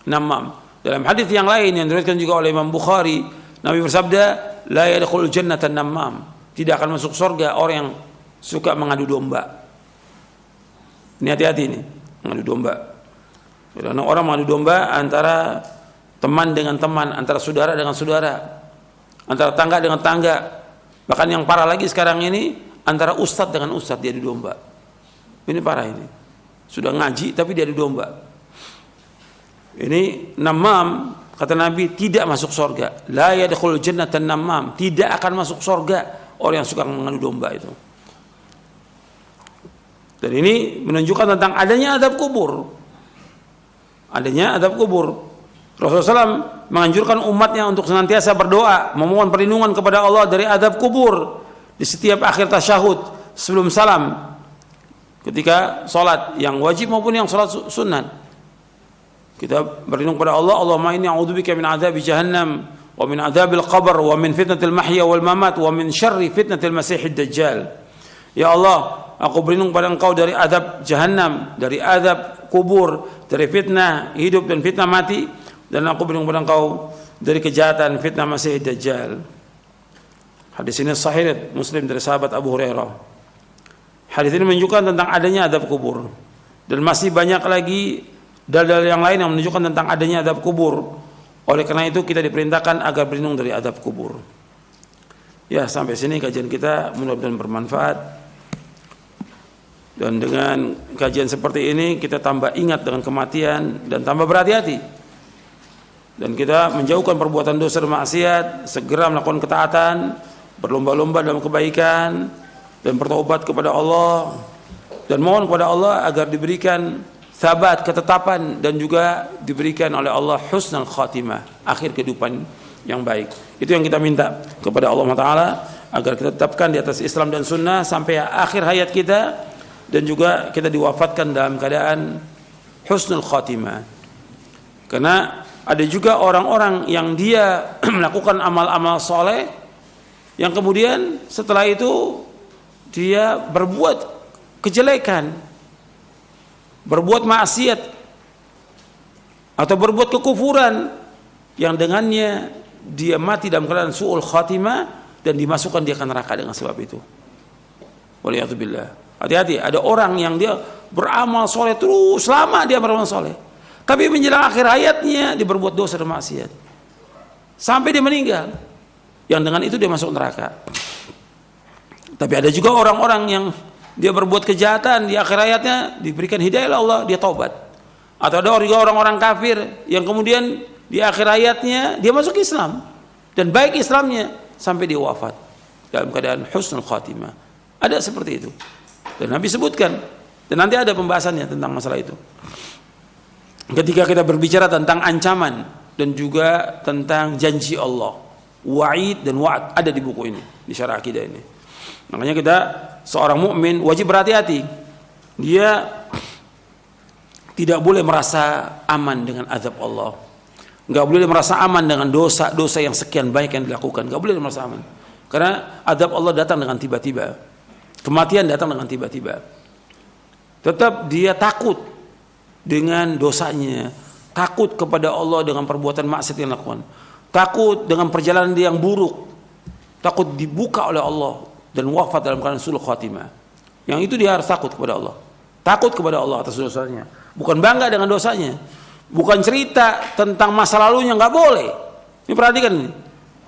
[SPEAKER 2] namam. Dalam hadis yang lain yang diriwayatkan juga oleh Imam Bukhari, Nabi bersabda, la yadkhulul jannata namam, tidak akan masuk surga orang yang suka mengadu domba. Ini hati-hati nih, mengadu domba. Karena orang mengadu domba antara teman dengan teman, antara saudara dengan saudara, antara tangga dengan tangga. Bahkan yang parah lagi sekarang ini, antara ustadz dengan ustadz dia adu domba. Ini parah ini. Sudah ngaji tapi dia adu domba. Ini namam, kata Nabi, tidak masuk surga. La yadkhulul jannata namam, tidak akan masuk surga orang yang suka mengadu domba itu. Dan ini menunjukkan tentang adanya azab kubur. Adanya azab kubur. Rasulullah SAW menganjurkan umatnya untuk senantiasa berdoa, memohon perlindungan kepada Allah dari azab kubur di setiap akhir tasyahud sebelum salam, ketika sholat yang wajib maupun yang sholat sunat. Kita berlindung kepada Allah, Allahumma inni a'udzubika min adzabi jahannam wa min adzabil qabr wa min fitnatil mahya wal mamat wa min syarri fitnatil masiihid dajjal. Ya Allah, aku berlindung pada Engkau dari azab jahannam, dari azab kubur, dari fitnah hidup dan fitnah mati, dan aku berlindung pada Engkau dari kejahatan fitnah masiihid dajjal. Hadis ini sahih Muslim dari sahabat Abu Hurairah. Hadis ini menunjukkan tentang adanya azab kubur, dan masih banyak lagi dalil yang lain yang menunjukkan tentang adanya azab kubur. Oleh karena itu kita diperintahkan agar berlindung dari azab kubur. Ya, sampai sini kajian kita, mudah-mudahan bermanfaat. Dan dengan kajian seperti ini kita tambah ingat dengan kematian dan tambah berhati-hati. Dan kita menjauhkan perbuatan dosa dan maksiat, segera melakukan ketaatan, berlomba-lomba dalam kebaikan, dan bertaubat kepada Allah, dan mohon kepada Allah agar diberikan sabat, ketetapan, dan juga diberikan oleh Allah husnul khatimah, akhir kehidupan yang baik. Itu yang kita minta kepada Allah Ta'ala, agar kita tetapkan di atas Islam dan Sunnah sampai akhir hayat kita, dan juga kita diwafatkan dalam keadaan husnul khatimah. Karena ada juga orang-orang yang dia melakukan amal-amal soleh, yang kemudian setelah itu dia berbuat kejelekan, berbuat maksiat, atau berbuat kekufuran, yang dengannya dia mati dalam keadaan su'ul khatimah, dan dimasukkan dia ke neraka dengan sebab itu. Waliyadzubillah. Hati-hati, ada orang yang dia beramal soleh terus lama, dia beramal soleh, tapi menjelang akhir hayatnya dia berbuat dosa dan maksiat sampai dia meninggal, yang dengan itu dia masuk neraka. Tapi ada juga orang-orang yang dia berbuat kejahatan, di akhir hayatnya diberikan hidayah Allah, dia taubat. Atau ada juga orang-orang kafir yang kemudian di akhir hayatnya dia masuk Islam, dan baik Islamnya sampai dia wafat dalam keadaan husnul khatimah. Ada seperti itu, dan Nabi sebutkan, dan nanti ada pembahasannya tentang masalah itu ketika kita berbicara tentang ancaman dan juga tentang janji Allah. Wa'id dan wa'ad ada di buku ini, di syarah akidah ini. Makanya kita, seorang mukmin wajib berhati-hati. Dia tidak boleh merasa aman dengan azab Allah, nggak boleh merasa aman dengan dosa-dosa yang sekian banyak yang dilakukan, nggak boleh merasa aman. Karena azab Allah datang dengan tiba-tiba, kematian datang dengan tiba-tiba. Tetap dia takut dengan dosanya, takut kepada Allah dengan perbuatan maksiat yang dilakukan, takut dengan perjalanan dia yang buruk, takut dibuka oleh Allah dan wafat dalam keadaan su'ul khatimah. Yang itu dia harus takut kepada Allah, takut kepada Allah atas dosanya, bukan bangga dengan dosanya. bukan cerita tentang masa lalunya, nggak boleh. Ini perhatikan nih.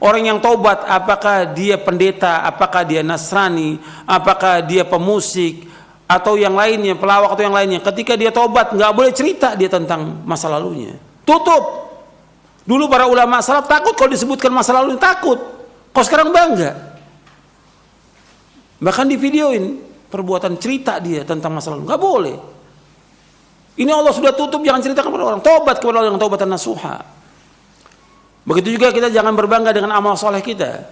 [SPEAKER 2] Orang yang taubat, apakah dia pendeta, apakah dia Nasrani, apakah dia pemusik, atau yang lainnya, pelawak atau yang lainnya, ketika dia taubat nggak boleh cerita dia tentang masa lalunya. Tutup. Dulu para ulama salaf takut kalau disebutkan masa lalu, takut. Kalau sekarang bangga. Bahkan di videoin perbuatan cerita dia tentang masa lalu, nggak boleh. Ini Allah sudah tutup, jangan ceritakan kepada orang. Tobat kepada Allah dengan taubatan nasuha. Begitu juga kita jangan berbangga dengan amal soleh kita,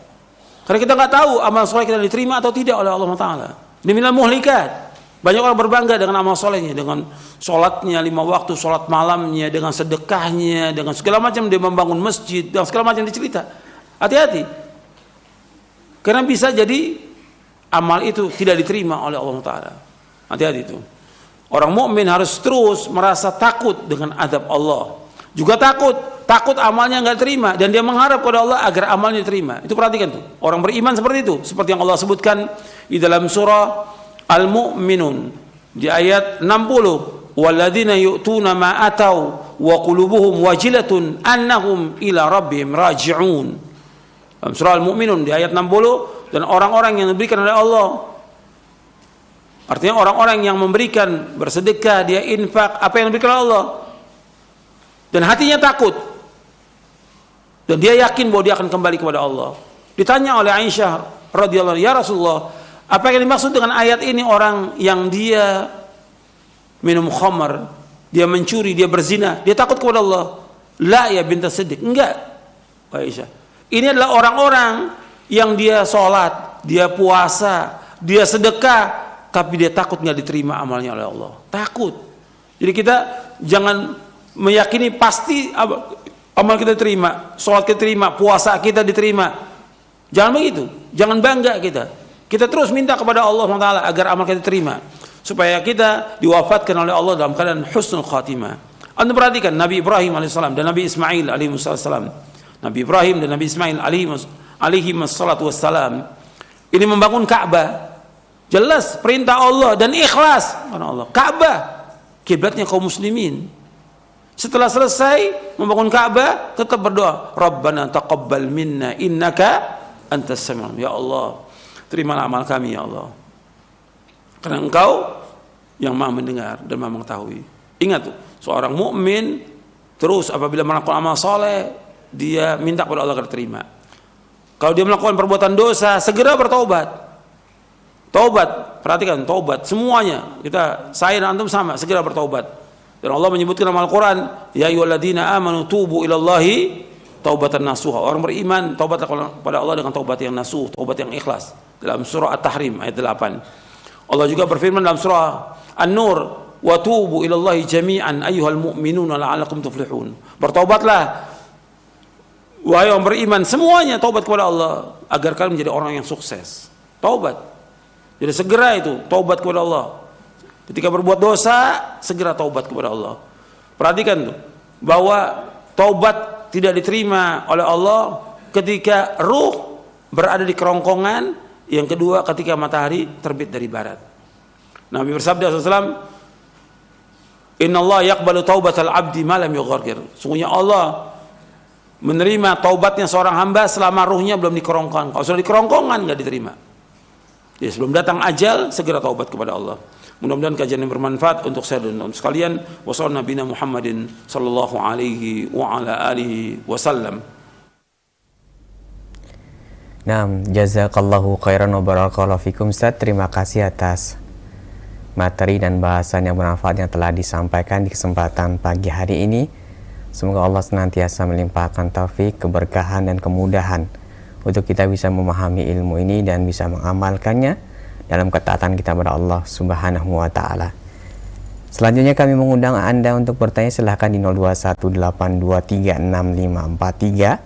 [SPEAKER 2] karena kita nggak tahu amal soleh kita diterima atau tidak oleh Allah Taala. Minal muhlikat. Banyak orang berbangga dengan amal solehnya, dengan sholatnya 5 waktu, sholat malamnya, dengan sedekahnya, dengan segala macam dia membangun masjid, dan segala macam dicerita. Hati-hati, karena bisa jadi amal itu tidak diterima oleh Allah Taala. Hati-hati itu. Orang mukmin harus terus merasa takut dengan azab Allah. Juga takut amalnya nggak terima, dan dia mengharap kepada Allah agar amalnya diterima. Itu perhatikan tuh. Orang beriman seperti itu, seperti yang Allah sebutkan di dalam surah Al-Mu'minun di ayat 60. Walladzina yu'tuna ma atau wa qulubuhum wajilatun annahum ila rabbihim raji'un. Dalam surah Al-Mu'minun di ayat 60, dan orang-orang yang diberikan oleh Allah, artinya orang-orang yang memberikan, bersedekah, dia infak apa yang diberikan oleh Allah, dan hatinya takut, dan dia yakin bahwa dia akan kembali kepada Allah. Ditanya oleh Aisyah radhiyallahu anha, ya Rasulullah, apa yang dimaksud dengan ayat ini? Orang yang dia minum khamar, dia mencuri, dia berzina, dia takut kepada Allah. La ya bintas Siddiq, enggak Aisyah. Ini adalah orang-orang yang dia sholat, dia puasa, dia sedekah, tapi dia takut nggak diterima amalnya oleh Allah. Takut. Jadi kita jangan meyakini pasti amal kita diterima, sholat kita diterima, puasa kita diterima. Jangan begitu. Jangan bangga kita. Kita terus minta kepada Allah SWT agar amal kita diterima, supaya kita diwafatkan oleh Allah dalam keadaan husnul khatimah. Anda perhatikan Nabi Ibrahim alaihissalam dan Nabi Ismail alaihissalam. Nabi Ibrahim dan Nabi Ismail alaihissalam ini membangun Ka'bah. Jelas perintah Allah dan ikhlas karena Allah. Ka'bah kiblatnya kaum muslimin. Setelah selesai membangun Ka'bah, tetap berdoa, Rabbana taqabbal minna innaka antas samiul. Ya Allah, terimalah amal kami ya Allah, karena Engkau yang Maha mendengar dan Maha mengetahui. Ingat tuh, seorang mukmin terus apabila melakukan amal soleh, dia minta kepada Allah agar terima. Kalau dia melakukan perbuatan dosa, segera bertaubat. Taubat, perhatikan, taubat semuanya. Saya dan antum sama, segera bertaubat. Dan Allah menyebutkan dalam Al-Quran, ya ayyuhalladzina amanu tubu ilallahi taubatan nasuha. Orang beriman taubat kepada Allah dengan taubat yang nasuh, taubat yang ikhlas. Dalam surah At-Tahrim ayat 8. Allah juga berfirman dalam surah An-Nur, wa tubu ilallahi jami'an ayyuhal mu'minuna la'allakum tuflihun. Bertaubatlah wahai orang beriman semuanya, taubat kepada Allah agar kalian menjadi orang yang sukses. Taubat. Jadi segera itu taubat kepada Allah. Ketika berbuat dosa, segera taubat kepada Allah. Perhatikan tuh, bahwa taubat tidak diterima oleh Allah ketika ruh berada di kerongkongan. Yang kedua, ketika matahari terbit dari barat. Nabi bersabda SAW, Inna Allah yaqbalu taubatal abdi ma lam yughargir. Sungguhnya Allah menerima taubatnya seorang hamba selama ruhnya belum di kerongkongan. Kalau sudah di kerongkongan nggak diterima. Jadi sebelum datang ajal, segera taubat kepada Allah. Mudah-mudahan kajian yang bermanfaat untuk saya dan untuk sekalian. Wassallallahu nabiyana Muhammadin sallallahu alaihi wa ala alihi wasallam.
[SPEAKER 1] Nah, jazakallahu khairan wa barakallahu fikum Ustaz. Terima kasih atas materi dan bahasan yang bermanfaat yang telah disampaikan di kesempatan pagi hari ini. Semoga Allah senantiasa melimpahkan taufik, keberkahan dan kemudahan untuk kita bisa memahami ilmu ini dan bisa mengamalkannya dalam ketaatan kita kepada Allah Subhanahu wa taala. Selanjutnya kami mengundang Anda untuk bertanya, silahkan di 0218236543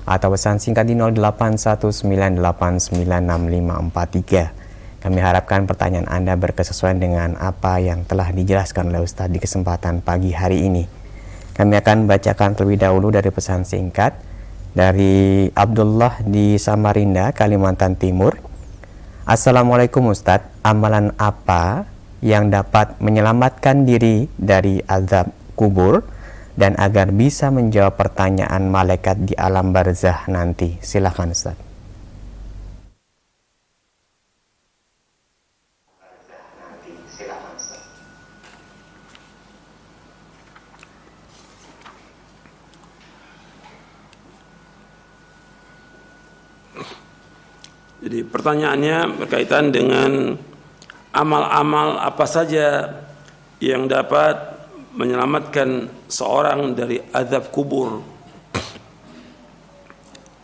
[SPEAKER 1] atau pesan singkat di 0819896543. Kami harapkan pertanyaan Anda berkesesuaian dengan apa yang telah dijelaskan oleh Ustadz di kesempatan pagi hari ini. Kami akan bacakan terlebih dahulu dari pesan singkat dari Abdullah di Samarinda, Kalimantan Timur. Assalamualaikum Ustadz, amalan apa yang dapat menyelamatkan diri dari azab kubur dan agar bisa menjawab pertanyaan malaikat di alam barzah nanti. Silakan Ustaz.
[SPEAKER 2] Jadi pertanyaannya berkaitan dengan amal-amal apa saja yang dapat menyelamatkan seorang dari azab kubur.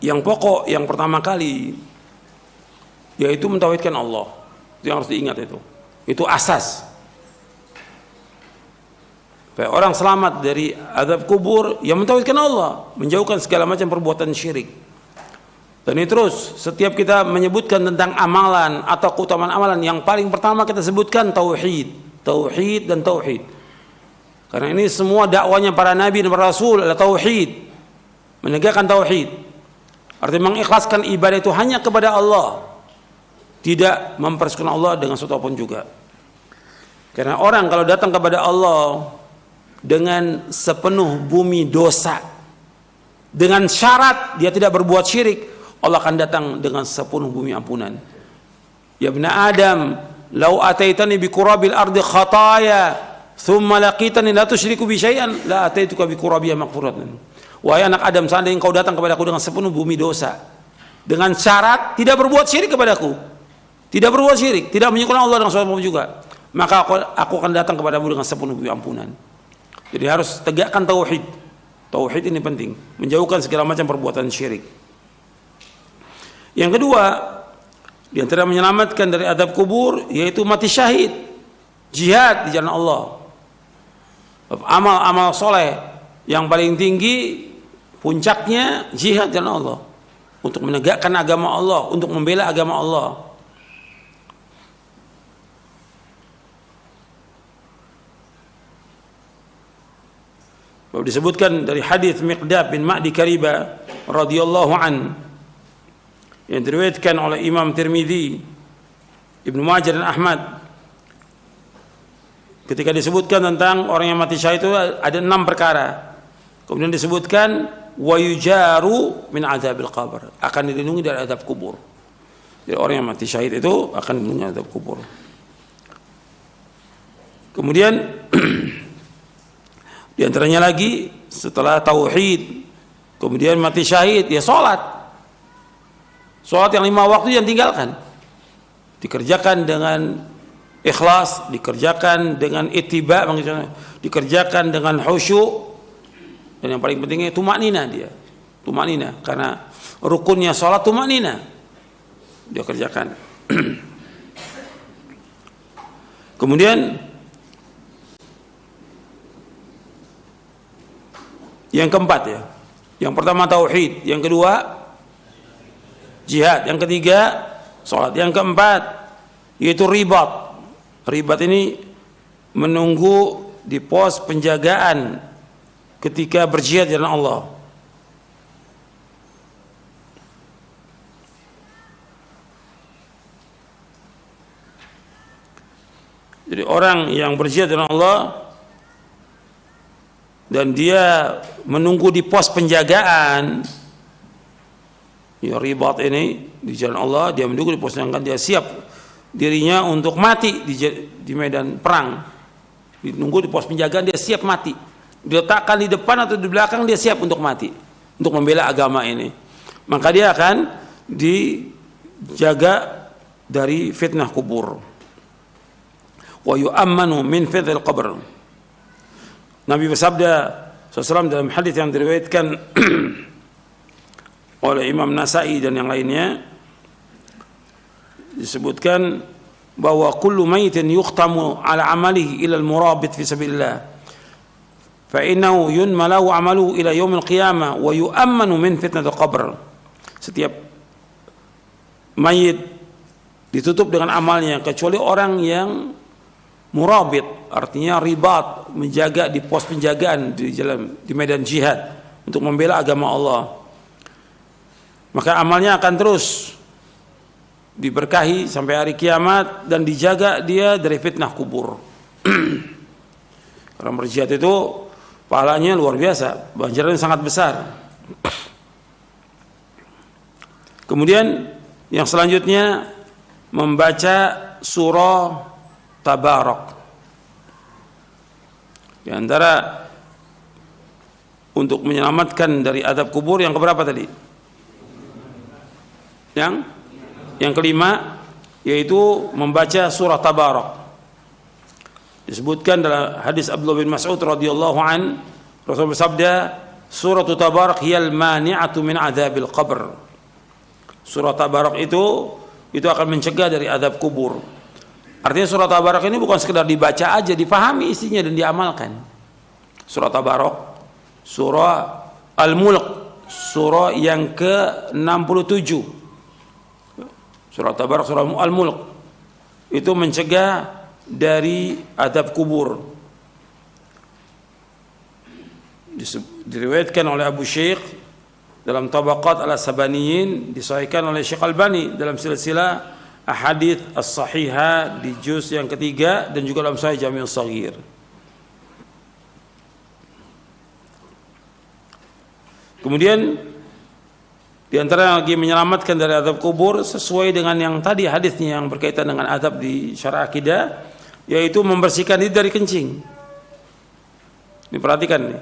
[SPEAKER 2] Yang pokok, yang pertama kali, yaitu mentauhidkan Allah. Itu yang harus diingat itu. Itu asas. Supaya orang selamat dari azab kubur, yang mentauhidkan Allah, menjauhkan segala macam perbuatan syirik. Dan ini terus, setiap kita menyebutkan tentang amalan atau keutamaan amalan, yang paling pertama kita sebutkan tauhid, tauhid dan tauhid. Karena ini semua dakwanya para nabi dan para rasul adalah tauhid, menegakkan tauhid. Artinya mengikhlaskan ibadah itu hanya kepada Allah, tidak mempersekutukan Allah dengan sesuatu pun juga. Karena orang kalau datang kepada Allah dengan sepenuh bumi dosa, dengan syarat dia tidak berbuat syirik, Allah akan datang dengan sepenuh bumi ampunan. Ya ibn Adam, lau ataitani bi qurabil ardi khataya, thumma laqitani la tusyriku bi syai'an, la ataituka bi qurabiha maghfuratan. Wahai anak Adam, seandainya engkau datang kepadaku dengan sepenuh bumi dosa, dengan syarat tidak berbuat syirik kepadaku, tidak berbuat syirik, tidak menyekutukan Allah dengan sesuatu pun juga, maka aku akan datang kepadamu dengan sepenuh bumi ampunan. Jadi harus tegakkan tauhid. Tauhid ini penting, menjauhkan segala macam perbuatan syirik. Yang kedua, di antara menyelamatkan dari azab kubur yaitu mati syahid, jihad di jalan Allah. Amal-amal soleh yang paling tinggi, puncaknya jihad di jalan Allah, untuk menegakkan agama Allah, untuk membela agama Allah. Disebutkan dari hadis Miqdad bin Ma'di Kariba radhiyallahu an, yang diriwayatkan oleh Imam Tirmidzi, Ibnu Majah dan Ahmad. Ketika disebutkan tentang orang yang mati syahid itu ada 6 perkara. Kemudian disebutkan wa yujaru min adzabil qabr, akan dilindungi dari azab kubur. Jadi orang yang mati syahid itu akan dilindungi dari azab kubur. Kemudian di antaranya lagi setelah tauhid, kemudian mati syahid, ya salat. Salat yang 5 waktu yang tinggalkan, dikerjakan dengan ikhlas, dikerjakan dengan ittiba, dikerjakan dengan khusyuk, dan yang paling pentingnya tumaknina dia. Tumaknina, karena rukunnya salat tumaknina. Dia kerjakan. Kemudian yang keempat ya. Yang pertama tauhid, yang kedua jihad, yang ketiga salat, yang keempat yaitu ribat. Ribat ini menunggu di pos penjagaan ketika berjihad di jalan Allah. Jadi orang yang berjihad di jalan Allah dan dia menunggu di pos penjagaan, ya ribat ini di jalan Allah, dia menunggu di pos penjagaan, dia siap dirinya untuk mati di medan perang. Menunggu di pos penjagaan, dia siap mati. Diletakkan di depan atau di belakang, dia siap untuk mati, untuk membela agama ini. Maka dia akan dijaga dari fitnah kubur. Wa yu'ammanu min fitnil qabr. Nabi bersabda SAW dalam hadis yang diriwayatkan oleh Imam Nasai dan yang lainnya, disebutkan bahwa kullu maitin yukhtamu ala amalihi ila al-murabit fi sabilillah fa innahu yunmalu amaluhu ila yaumil qiyamah wa yu'ammanu min fitnatil qabr. Setiap mayit ditutup dengan amalnya kecuali orang yang murabit, artinya ribat, menjaga di pos penjagaan di medan jihad untuk membela agama Allah. Maka amalnya akan terus diberkahi sampai hari kiamat dan dijaga dia dari fitnah kubur. Karena berjihad itu pahalanya luar biasa, ganjarannya sangat besar. Kemudian yang selanjutnya membaca surah Tabarak. Di antara untuk menyelamatkan dari azab kubur yang keberapa tadi? Yang kelima, yaitu membaca surah Tabarak. Disebutkan dalam hadis Abdullah bin Mas'ud radhiyallahu an, Rasul bersabda, surah Tabarak hiyal mani'atu min adzabil qabr. Surah Tabarak itu akan mencegah dari azab kubur. Artinya surah Tabarak ini bukan sekedar dibaca aja, dipahami isinya dan diamalkan. Surah Tabarak, surah Al-Mulk, surah yang ke-67. Surah Tabarak, surah Al-Mulk itu mencegah dari azab kubur. Diriwayatkan oleh Abu Syekh dalam Tabaqat Al-Sabaniyin, disahihkan oleh Syekh Albani dalam silsilah Ahadits As-Sahihah di juz yang ketiga dan juga dalam Sahih Jami' As-Shaghir. Kemudian di antara yang lagi menyelamatkan dari azab kubur sesuai dengan yang tadi hadisnya yang berkaitan dengan azab di syarah akidah, yaitu membersihkan diri dari kencing. Ini perhatikan nih,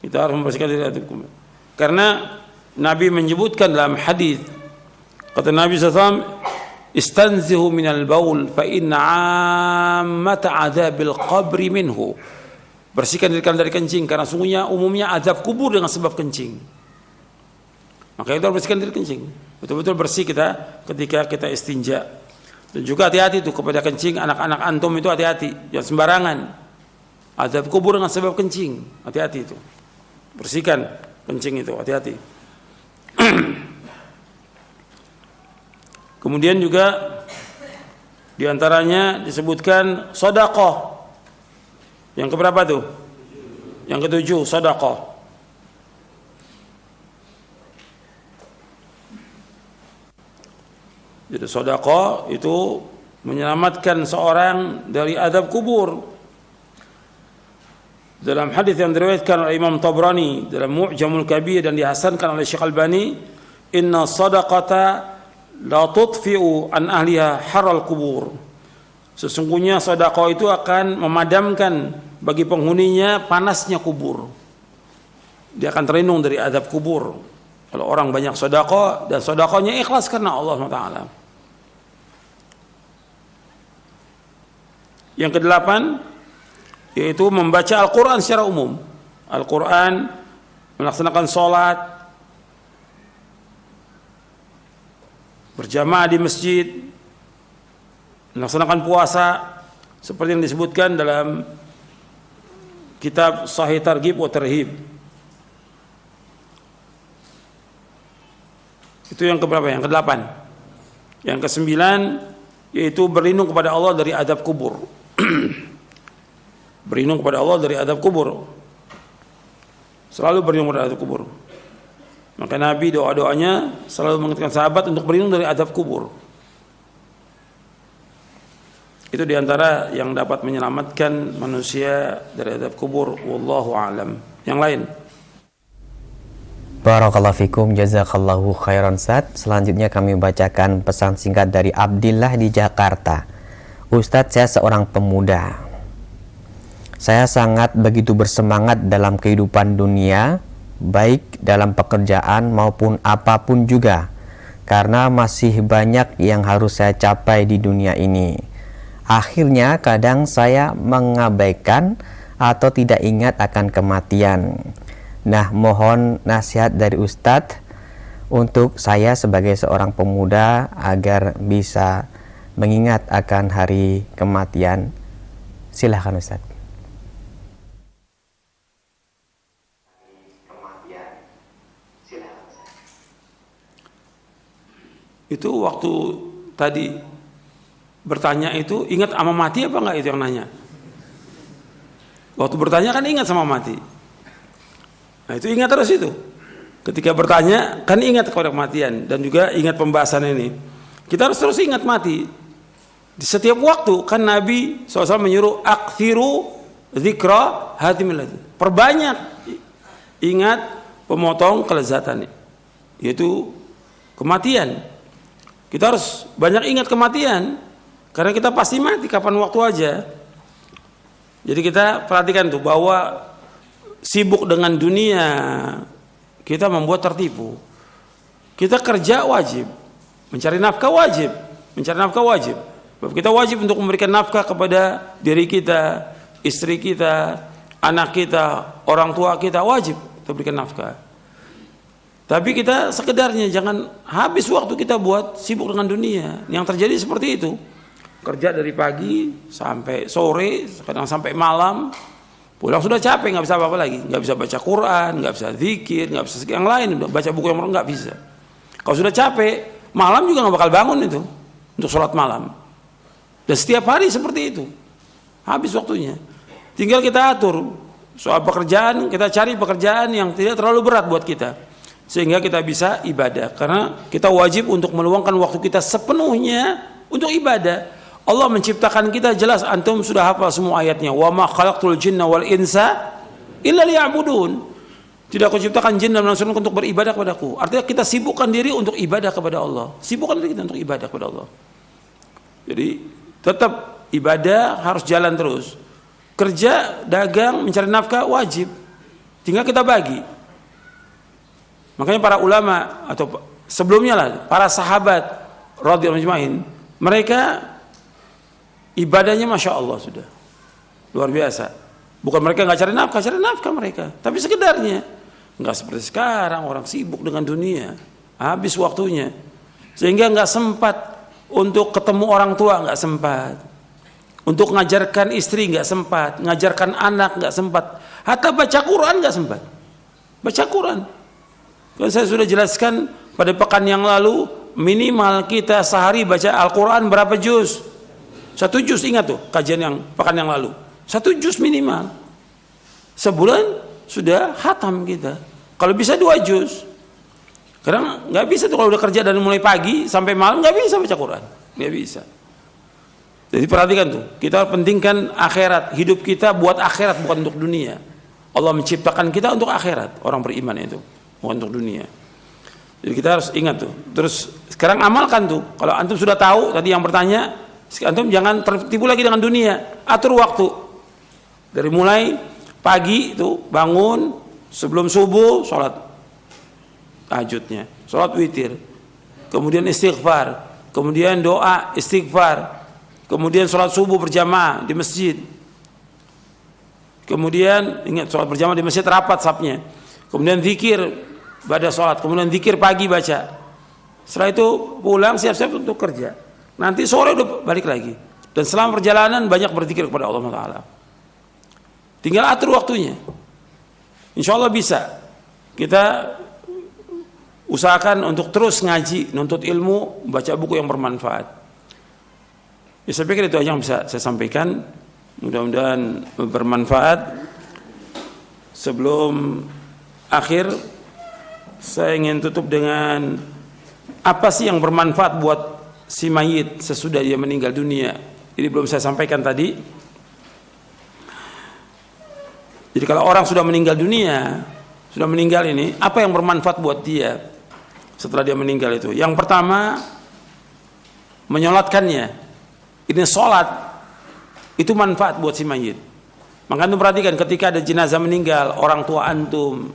[SPEAKER 2] kita harus membersihkan diri dari azab kubur. Karena Nabi menyebutkan dalam hadis, kata Nabi SAW, istanzihu minal baul fa inna ammata adzabil qabri minhu. Bersihkan diri kalian dari kencing karena sungguhnya umumnya azab kubur dengan sebab kencing. Maka itu harus bersihkan diri kencing. Betul-betul bersih kita ketika kita istinja. Dan juga hati-hati itu kepada kencing anak-anak antum itu, hati-hati, jangan sembarangan. Azab kubur dengan sebab kencing, hati-hati itu. Bersihkan kencing itu, hati-hati. Kemudian juga diantaranya disebutkan sedekah. Yang keberapa tuh? Yang ketujuh, sedekah. Jadi sedekah itu menyelamatkan seorang dari azab kubur. Dalam hadis yang diriwayatkan oleh Imam Tabrani dalam Mu'jamul Kabir dan dihasankan oleh Syekh Albani, inna sadaqata la tudfi'u an ahliha haral kubur. Sesungguhnya sedekah itu akan memadamkan bagi penghuninya panasnya kubur. Dia akan terlindung dari azab kubur. Kalau orang banyak sedekah dan sedekahnya ikhlas karena Allah SWT. Yang kedelapan, yaitu membaca Al-Quran secara umum. Al-Quran, melaksanakan sholat, berjamaah di masjid, melaksanakan puasa, seperti yang disebutkan dalam kitab Sahih Targhib wa Tarhib. Itu yang keberapa? Yang kedelapan. Yang kesembilan, yaitu berlindung kepada Allah dari azab kubur. Berlindung kepada Allah dari azab kubur. Selalu berlindung kepada azab kubur. Maka Nabi doa-doanya selalu mengingatkan sahabat untuk berlindung dari azab kubur. Itu diantara yang dapat menyelamatkan manusia dari azab kubur. Wallahu a'lam. Yang lain.
[SPEAKER 1] Barakallahu fikum, jazakallahu khairan Ustaz. Selanjutnya kami bacakan pesan singkat dari Abdillah di Jakarta. Ustadz, saya seorang pemuda. Saya sangat begitu bersemangat dalam kehidupan dunia, baik dalam pekerjaan maupun apapun juga, karena masih banyak yang harus saya capai di dunia ini. Akhirnya kadang saya mengabaikan atau tidak ingat akan kematian. Nah, mohon nasihat dari Ustadz untuk saya sebagai seorang pemuda agar bisa mengingat akan hari kematian. Silahkan Ustadz.
[SPEAKER 2] Itu waktu tadi bertanya itu ingat sama mati apa enggak, itu yang nanya. Waktu bertanya kan ingat sama mati. Nah itu ingat terus itu. Ketika bertanya kan ingat kepada kematian dan juga ingat pembahasan ini. Kita harus terus ingat mati. Di setiap waktu kan Nabi SAW menyuruh akthiru dzikra hadimil ladzat. Perbanyak ingat pemotong kelezatan, yaitu kematian. Kita harus banyak ingat kematian karena kita pasti mati kapan waktu aja. Jadi kita perhatikan tuh bahwa sibuk dengan dunia kita membuat tertipu. Kita kerja wajib, mencari nafkah wajib, mencari nafkah wajib. Kita wajib untuk memberikan nafkah kepada diri kita, istri kita, anak kita, orang tua kita, wajib kita berikan nafkah. Tapi kita sekedarnya, jangan habis waktu kita buat sibuk dengan dunia. Yang terjadi seperti itu. Kerja dari pagi sampai sore, kadang sampai malam, pulang sudah capek, nggak bisa apa-apa lagi, nggak bisa baca Quran, nggak bisa zikir, nggak bisa yang lain, baca buku yang nggak bisa. Kalau sudah capek, malam juga nggak bakal bangun itu untuk sholat malam. Dan setiap hari seperti itu, habis waktunya. Tinggal kita atur soal pekerjaan, kita cari pekerjaan yang tidak terlalu berat buat kita, sehingga kita bisa ibadah. Karena kita wajib untuk meluangkan waktu kita sepenuhnya untuk ibadah. Allah menciptakan kita, jelas antum sudah hafal semua ayatnya. Wa ma khalaqtul jinna wal insa illa liya'budun. Tidak aku ciptakan jin dan manusia untuk beribadah kepadaku. Artinya kita sibukkan diri untuk ibadah kepada Allah. Sibukkan diri kita untuk ibadah kepada Allah. Jadi tetap ibadah harus jalan terus. Kerja, dagang, mencari nafkah wajib. Tinggal kita bagi. Makanya para ulama atau sebelumnya lah, para sahabat radhiyallahu anhum, mereka ibadahnya Masya Allah sudah luar biasa. Bukan mereka nggak cari nafkah mereka, tapi sekedarnya. Nggak seperti sekarang orang sibuk dengan dunia, habis waktunya, sehingga nggak sempat untuk ketemu orang tua, nggak sempat untuk ngajarkan istri, nggak sempat ngajarkan anak, nggak sempat, hatta baca Quran nggak sempat baca Quran. Kan saya sudah jelaskan pada pekan yang lalu, minimal kita sehari baca Al-Quran berapa juz? 1 juz, ingat tuh kajian yang pekan yang lalu, 1 juz minimal. Sebulan sudah khatam kita. Kalau bisa 2 juz. Karena nggak bisa tuh kalau udah kerja dari mulai pagi sampai malam, nggak bisa baca Quran, nggak bisa. Jadi perhatikan tuh, kita pentingkan akhirat. Hidup kita buat akhirat, bukan untuk dunia. Allah menciptakan kita untuk akhirat, orang beriman itu, bukan untuk dunia. Jadi kita harus ingat tuh. Terus sekarang amalkan tuh. Kalau antum sudah tahu tadi yang bertanya, antum jangan tertipu lagi dengan dunia. Atur waktu. Dari mulai pagi itu bangun, sebelum subuh sholat tahajudnya, sholat witir, kemudian istighfar, kemudian doa istighfar, kemudian sholat subuh berjamaah di masjid, kemudian ingat sholat berjamaah di masjid rapat safnya, kemudian zikir pada sholat, kemudian zikir pagi baca, setelah itu pulang siap-siap untuk kerja, nanti sore udah balik lagi, dan selama perjalanan banyak berzikir kepada Allah Taala. Tinggal atur waktunya, insya Allah bisa. Kita usahakan untuk terus ngaji, nuntut ilmu, baca buku yang bermanfaat. Ya, saya pikir itu aja yang bisa saya sampaikan. Mudah-mudahan bermanfaat. Sebelum akhir, saya ingin tutup dengan apa sih yang bermanfaat buat si mayit sesudah dia meninggal dunia. Ini belum saya sampaikan tadi. Jadi kalau orang sudah meninggal dunia, sudah meninggal ini, apa yang bermanfaat buat dia setelah dia meninggal itu? Yang pertama, menyolatkannya. Ini sholat, itu manfaat buat si mayit. Maka antum perhatikan ketika ada jenazah meninggal, orang tua antum,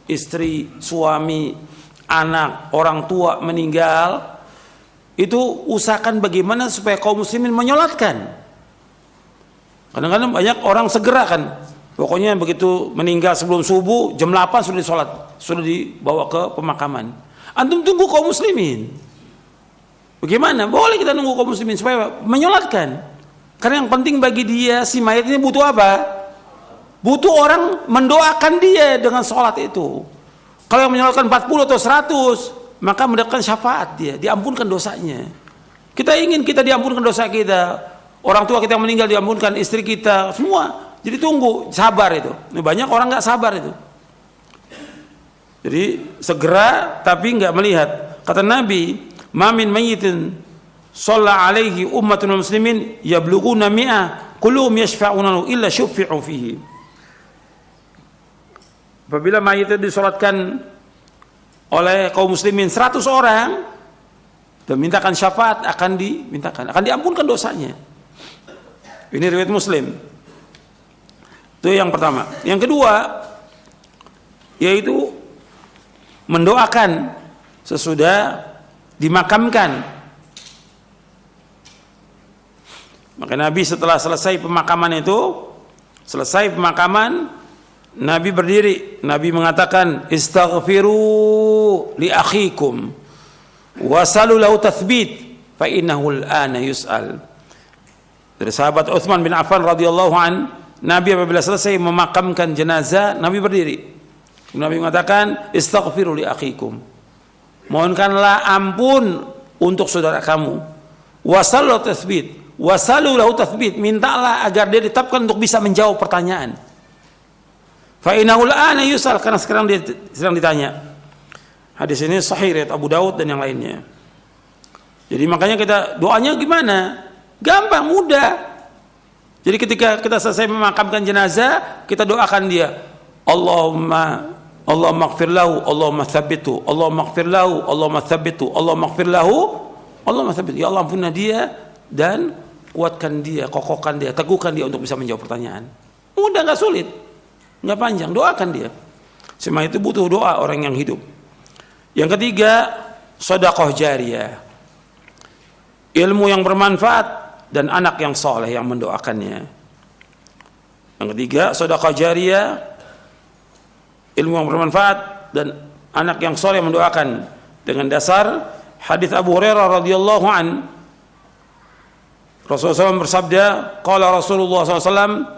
[SPEAKER 2] istri, suami, anak, orang tua meninggal, itu usahakan bagaimana supaya kaum muslimin menyolatkan. Kadang-kadang banyak orang segera kan, pokoknya begitu meninggal sebelum subuh, jam 8 sudah disolat, sudah dibawa ke pemakaman. Antum tunggu kaum muslimin. Bagaimana? Boleh kita nunggu kaum muslimin supaya menyolatkan. Karena yang penting bagi dia, si mayat ini butuh apa? Butuh orang mendoakan dia dengan sholat itu. Kalau yang menyolatkan 40 atau 100, maka mendapatkan syafaat dia, diampunkan dosanya. Kita ingin kita diampunkan dosa kita, orang tua kita yang meninggal diampunkan, istri kita, semua. Jadi tunggu, sabar itu. Banyak orang nggak sabar itu. Jadi segera tapi nggak melihat. Kata Nabi, "Ma min mayyitin shalla alaihi ummatun muslimin yablughuna mi'ah kulluhum yashfa'una illa syuffi'u fihi. Apabila mayit itu disolatkan oleh kaum muslimin 100 orang dan mintakan syafaat, akan diampunkan dosanya. Ini riwayat Muslim. Itu yang pertama. Yang kedua yaitu mendoakan sesudah dimakamkan. Maka Nabi setelah selesai pemakaman, Nabi berdiri, Nabi mengatakan, istaghfiru li akhikum wasalu lahu tathbit fa innahu al-ana yus'al. Dari sahabat Utsman bin Affan radhiyallahu an, Nabi apabila selesai memakamkan jenazah, Nabi berdiri. Nabi mengatakan, istaghfiru li akhikum, mohonkanlah ampun untuk saudara kamu. Wasalu lahu tathbit, mintalah agar dia ditetapkan untuk bisa menjawab pertanyaan. Fa innahu al-ana yus'al, karena sekarang dia sedang ditanya. Hadis ini sahih riwayat Abu Daud dan yang lainnya. Jadi makanya kita doanya gimana? Gampang, mudah. Jadi ketika kita selesai memakamkan jenazah, kita doakan dia, Allahumma ighfir lahu, Allahumma tsabbithu, Allahumma ighfir lahu, Allahumma tsabbithu, Allahumma ighfir lahu, Allahumma tsabbithu. Ya Allah, ampunilah dia dan kuatkan dia, kokohkan dia, teguhkan dia untuk bisa menjawab pertanyaan. Mudah, nggak sulit, nggak panjang, doakan dia. Semua itu butuh doa orang yang hidup. Yang ketiga, sedekah jariyah, ilmu yang bermanfaat dan anak yang soleh yang mendoakannya. Yang ketiga, sedekah jariyah, ilmu yang bermanfaat dan anak yang soleh yang mendoakan, dengan dasar hadis Abu Hurairah radhiyallahu an, Rasulullah SAW bersabda, qala Rasulullah SAW,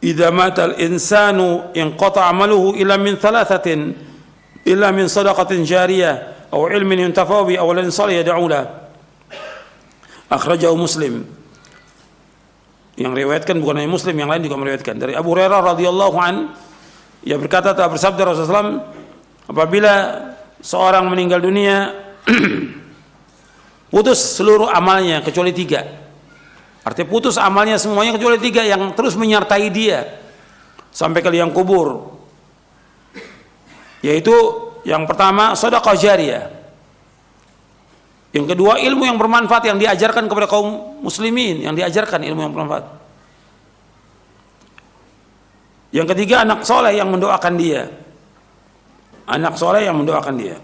[SPEAKER 2] idza mata al-insanu inqata 'amaluhu illa min thalathatin, illa min sadaqatin jariyah aw ilmin yuntafa'u bi aw lan salih yad'u la. Akhrajahu Muslim. Yang riwayatkan bukan hanya Muslim, yang lain juga meriwayatkan. Dari Abu Hurairah radhiyallahu an, ia berkata, telah bersabda Rasulullah SAW, apabila seorang meninggal dunia putus seluruh amalnya kecuali 3. Artinya putus amalnya semuanya kecuali 3 yang terus menyertai dia sampai ke liang kubur. Yaitu yang pertama, sedekah jariyah. Yang kedua, ilmu yang bermanfaat yang diajarkan kepada kaum muslimin, yang diajarkan ilmu yang bermanfaat. Yang ketiga, anak soleh yang mendoakan dia. Anak soleh yang mendoakan dia.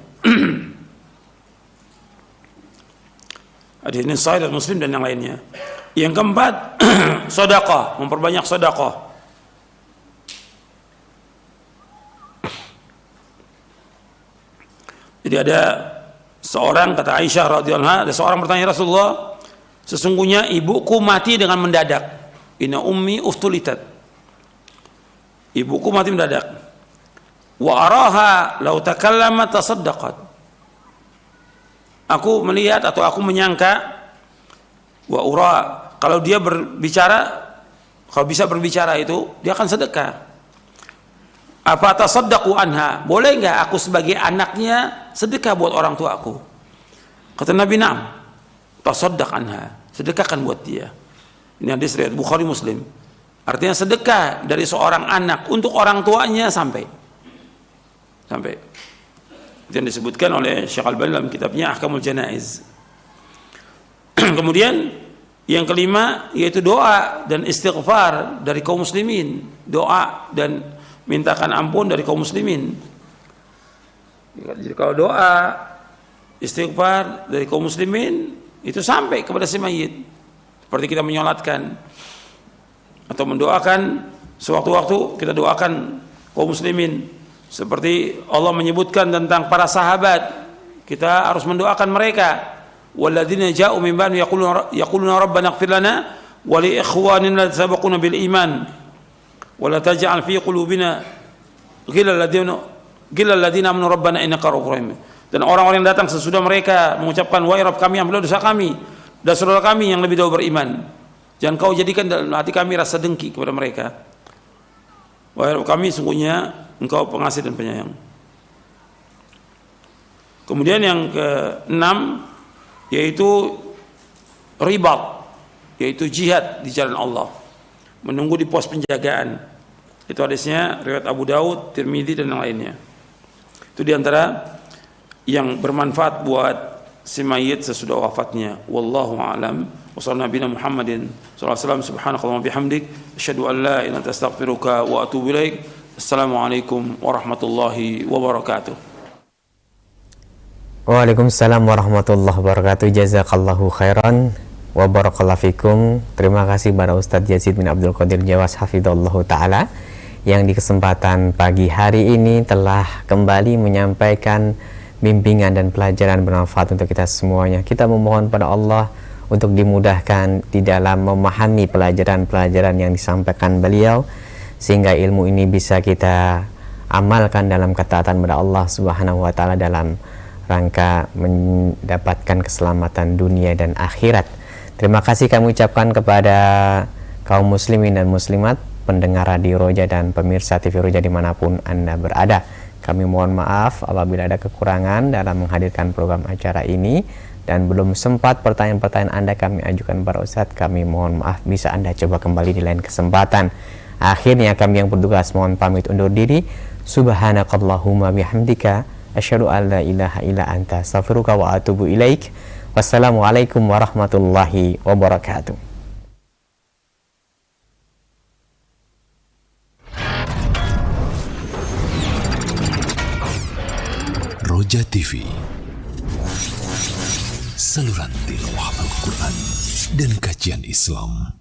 [SPEAKER 2] Hadis ini sahih dan Muslim dan yang lainnya. Yang keempat, sedekah, memperbanyak sedekah. Jadi ada seorang, kata Aisyah radhiyallahu anha, ada seorang bertanya, Rasulullah, sesungguhnya ibuku mati dengan mendadak. Inna ummi uftulitat. Ibuku mati mendadak. Wa araha law takallamat tasaddaqat. Aku melihat atau aku menyangka, wa ura, kalau dia berbicara, kalau bisa berbicara itu, dia akan sedekah. Apa tasaddaqu anha? Boleh enggak aku sebagai anaknya sedekah buat orang tua aku? Kata Nabi, na'am. Tasaddaq anha. Sedekahkan buat dia. Ini hadis riwayat Bukhari Muslim. Artinya sedekah dari seorang anak untuk orang tuanya sampai. Itu yang disebutkan oleh Syekh Al-Albani dalam kitabnya Ahkamul Janaiz. Kemudian yang kelima yaitu doa dan istighfar dari kaum muslimin. Doa dan mintakan ampun dari kaum muslimin. Jadi kalau doa, istighfar dari kaum muslimin itu sampai kepada si mayit. Seperti kita menyolatkan atau mendoakan, sewaktu-waktu kita doakan kaum muslimin. Seperti Allah menyebutkan tentang para sahabat, kita harus mendoakan mereka. Walladzina ja'u min ba'di yaquluna rabbana ighfir lana wa li ikhwanina alladzina sabaquna bil iman. Wala taj'al fi qulubina ghillal ladzina amanu rabbana innaka ra'ufur rahim. Dan orang-orang yang datang sesudah mereka mengucapkan, wahai Rabb kami, ampunilah dosa kami dan saudara kami yang lebih dahulu beriman. Jangan kau jadikan dalam hati kami rasa dengki kepada mereka. Wahai Rabb kami, sungguhnya Engkau pengasih dan penyayang. Kemudian yang keenam yaitu ribat, yaitu jihad di jalan Allah. menunggu di pos penjagaan. Itu hadisnya riwayat Abu Daud, Tirmidzi dan yang lainnya. Itu diantara yang bermanfaat buat si mayit sesudah wafatnya. Wallahu a'lam. Wassalamualaikum Muhammadin sallallahu alaihi wasallam. Subhanakallahumma bihamdik asyhadu an la ilaha illa anta astaghfiruka wa atubu ilaik. Assalamualaikum warahmatullahi wabarakatuh.
[SPEAKER 1] Waalaikumsalam warahmatullahi wabarakatuh. Jazakallahu khairan wa barakallahu fikum. Terima kasih pada Ustadz Yazid bin Abdul Qadir Jawas hafizallahu taala yang di kesempatan pagi hari ini telah kembali menyampaikan bimbingan dan pelajaran bermanfaat untuk kita semuanya. Kita memohon pada Allah untuk dimudahkan di dalam memahami pelajaran-pelajaran yang disampaikan beliau, sehingga ilmu ini bisa kita amalkan dalam ketaatan pada Allah Subhanahu wa taala dalam rangka mendapatkan keselamatan dunia dan akhirat. Terima kasih kami ucapkan kepada kaum muslimin dan muslimat, pendengar Radio Roja dan pemirsa TV Roja dimanapun Anda berada. Kami mohon maaf apabila ada kekurangan dalam menghadirkan program acara ini dan belum sempat pertanyaan-pertanyaan Anda kami ajukan para Ustadz. Kami mohon maaf, bisa Anda coba kembali di lain kesempatan. Akhirnya kami yang bertugas mohon pamit undur diri. Subhanakallahumma bihamdika asyhadu an la ilaha illa anta astaghfiruka wa atubu ilaik. Wassalamualaikum warahmatullahi wabarakatuh.
[SPEAKER 3] Roja TV, saluran tilawah Al-Quran dan kajian Islam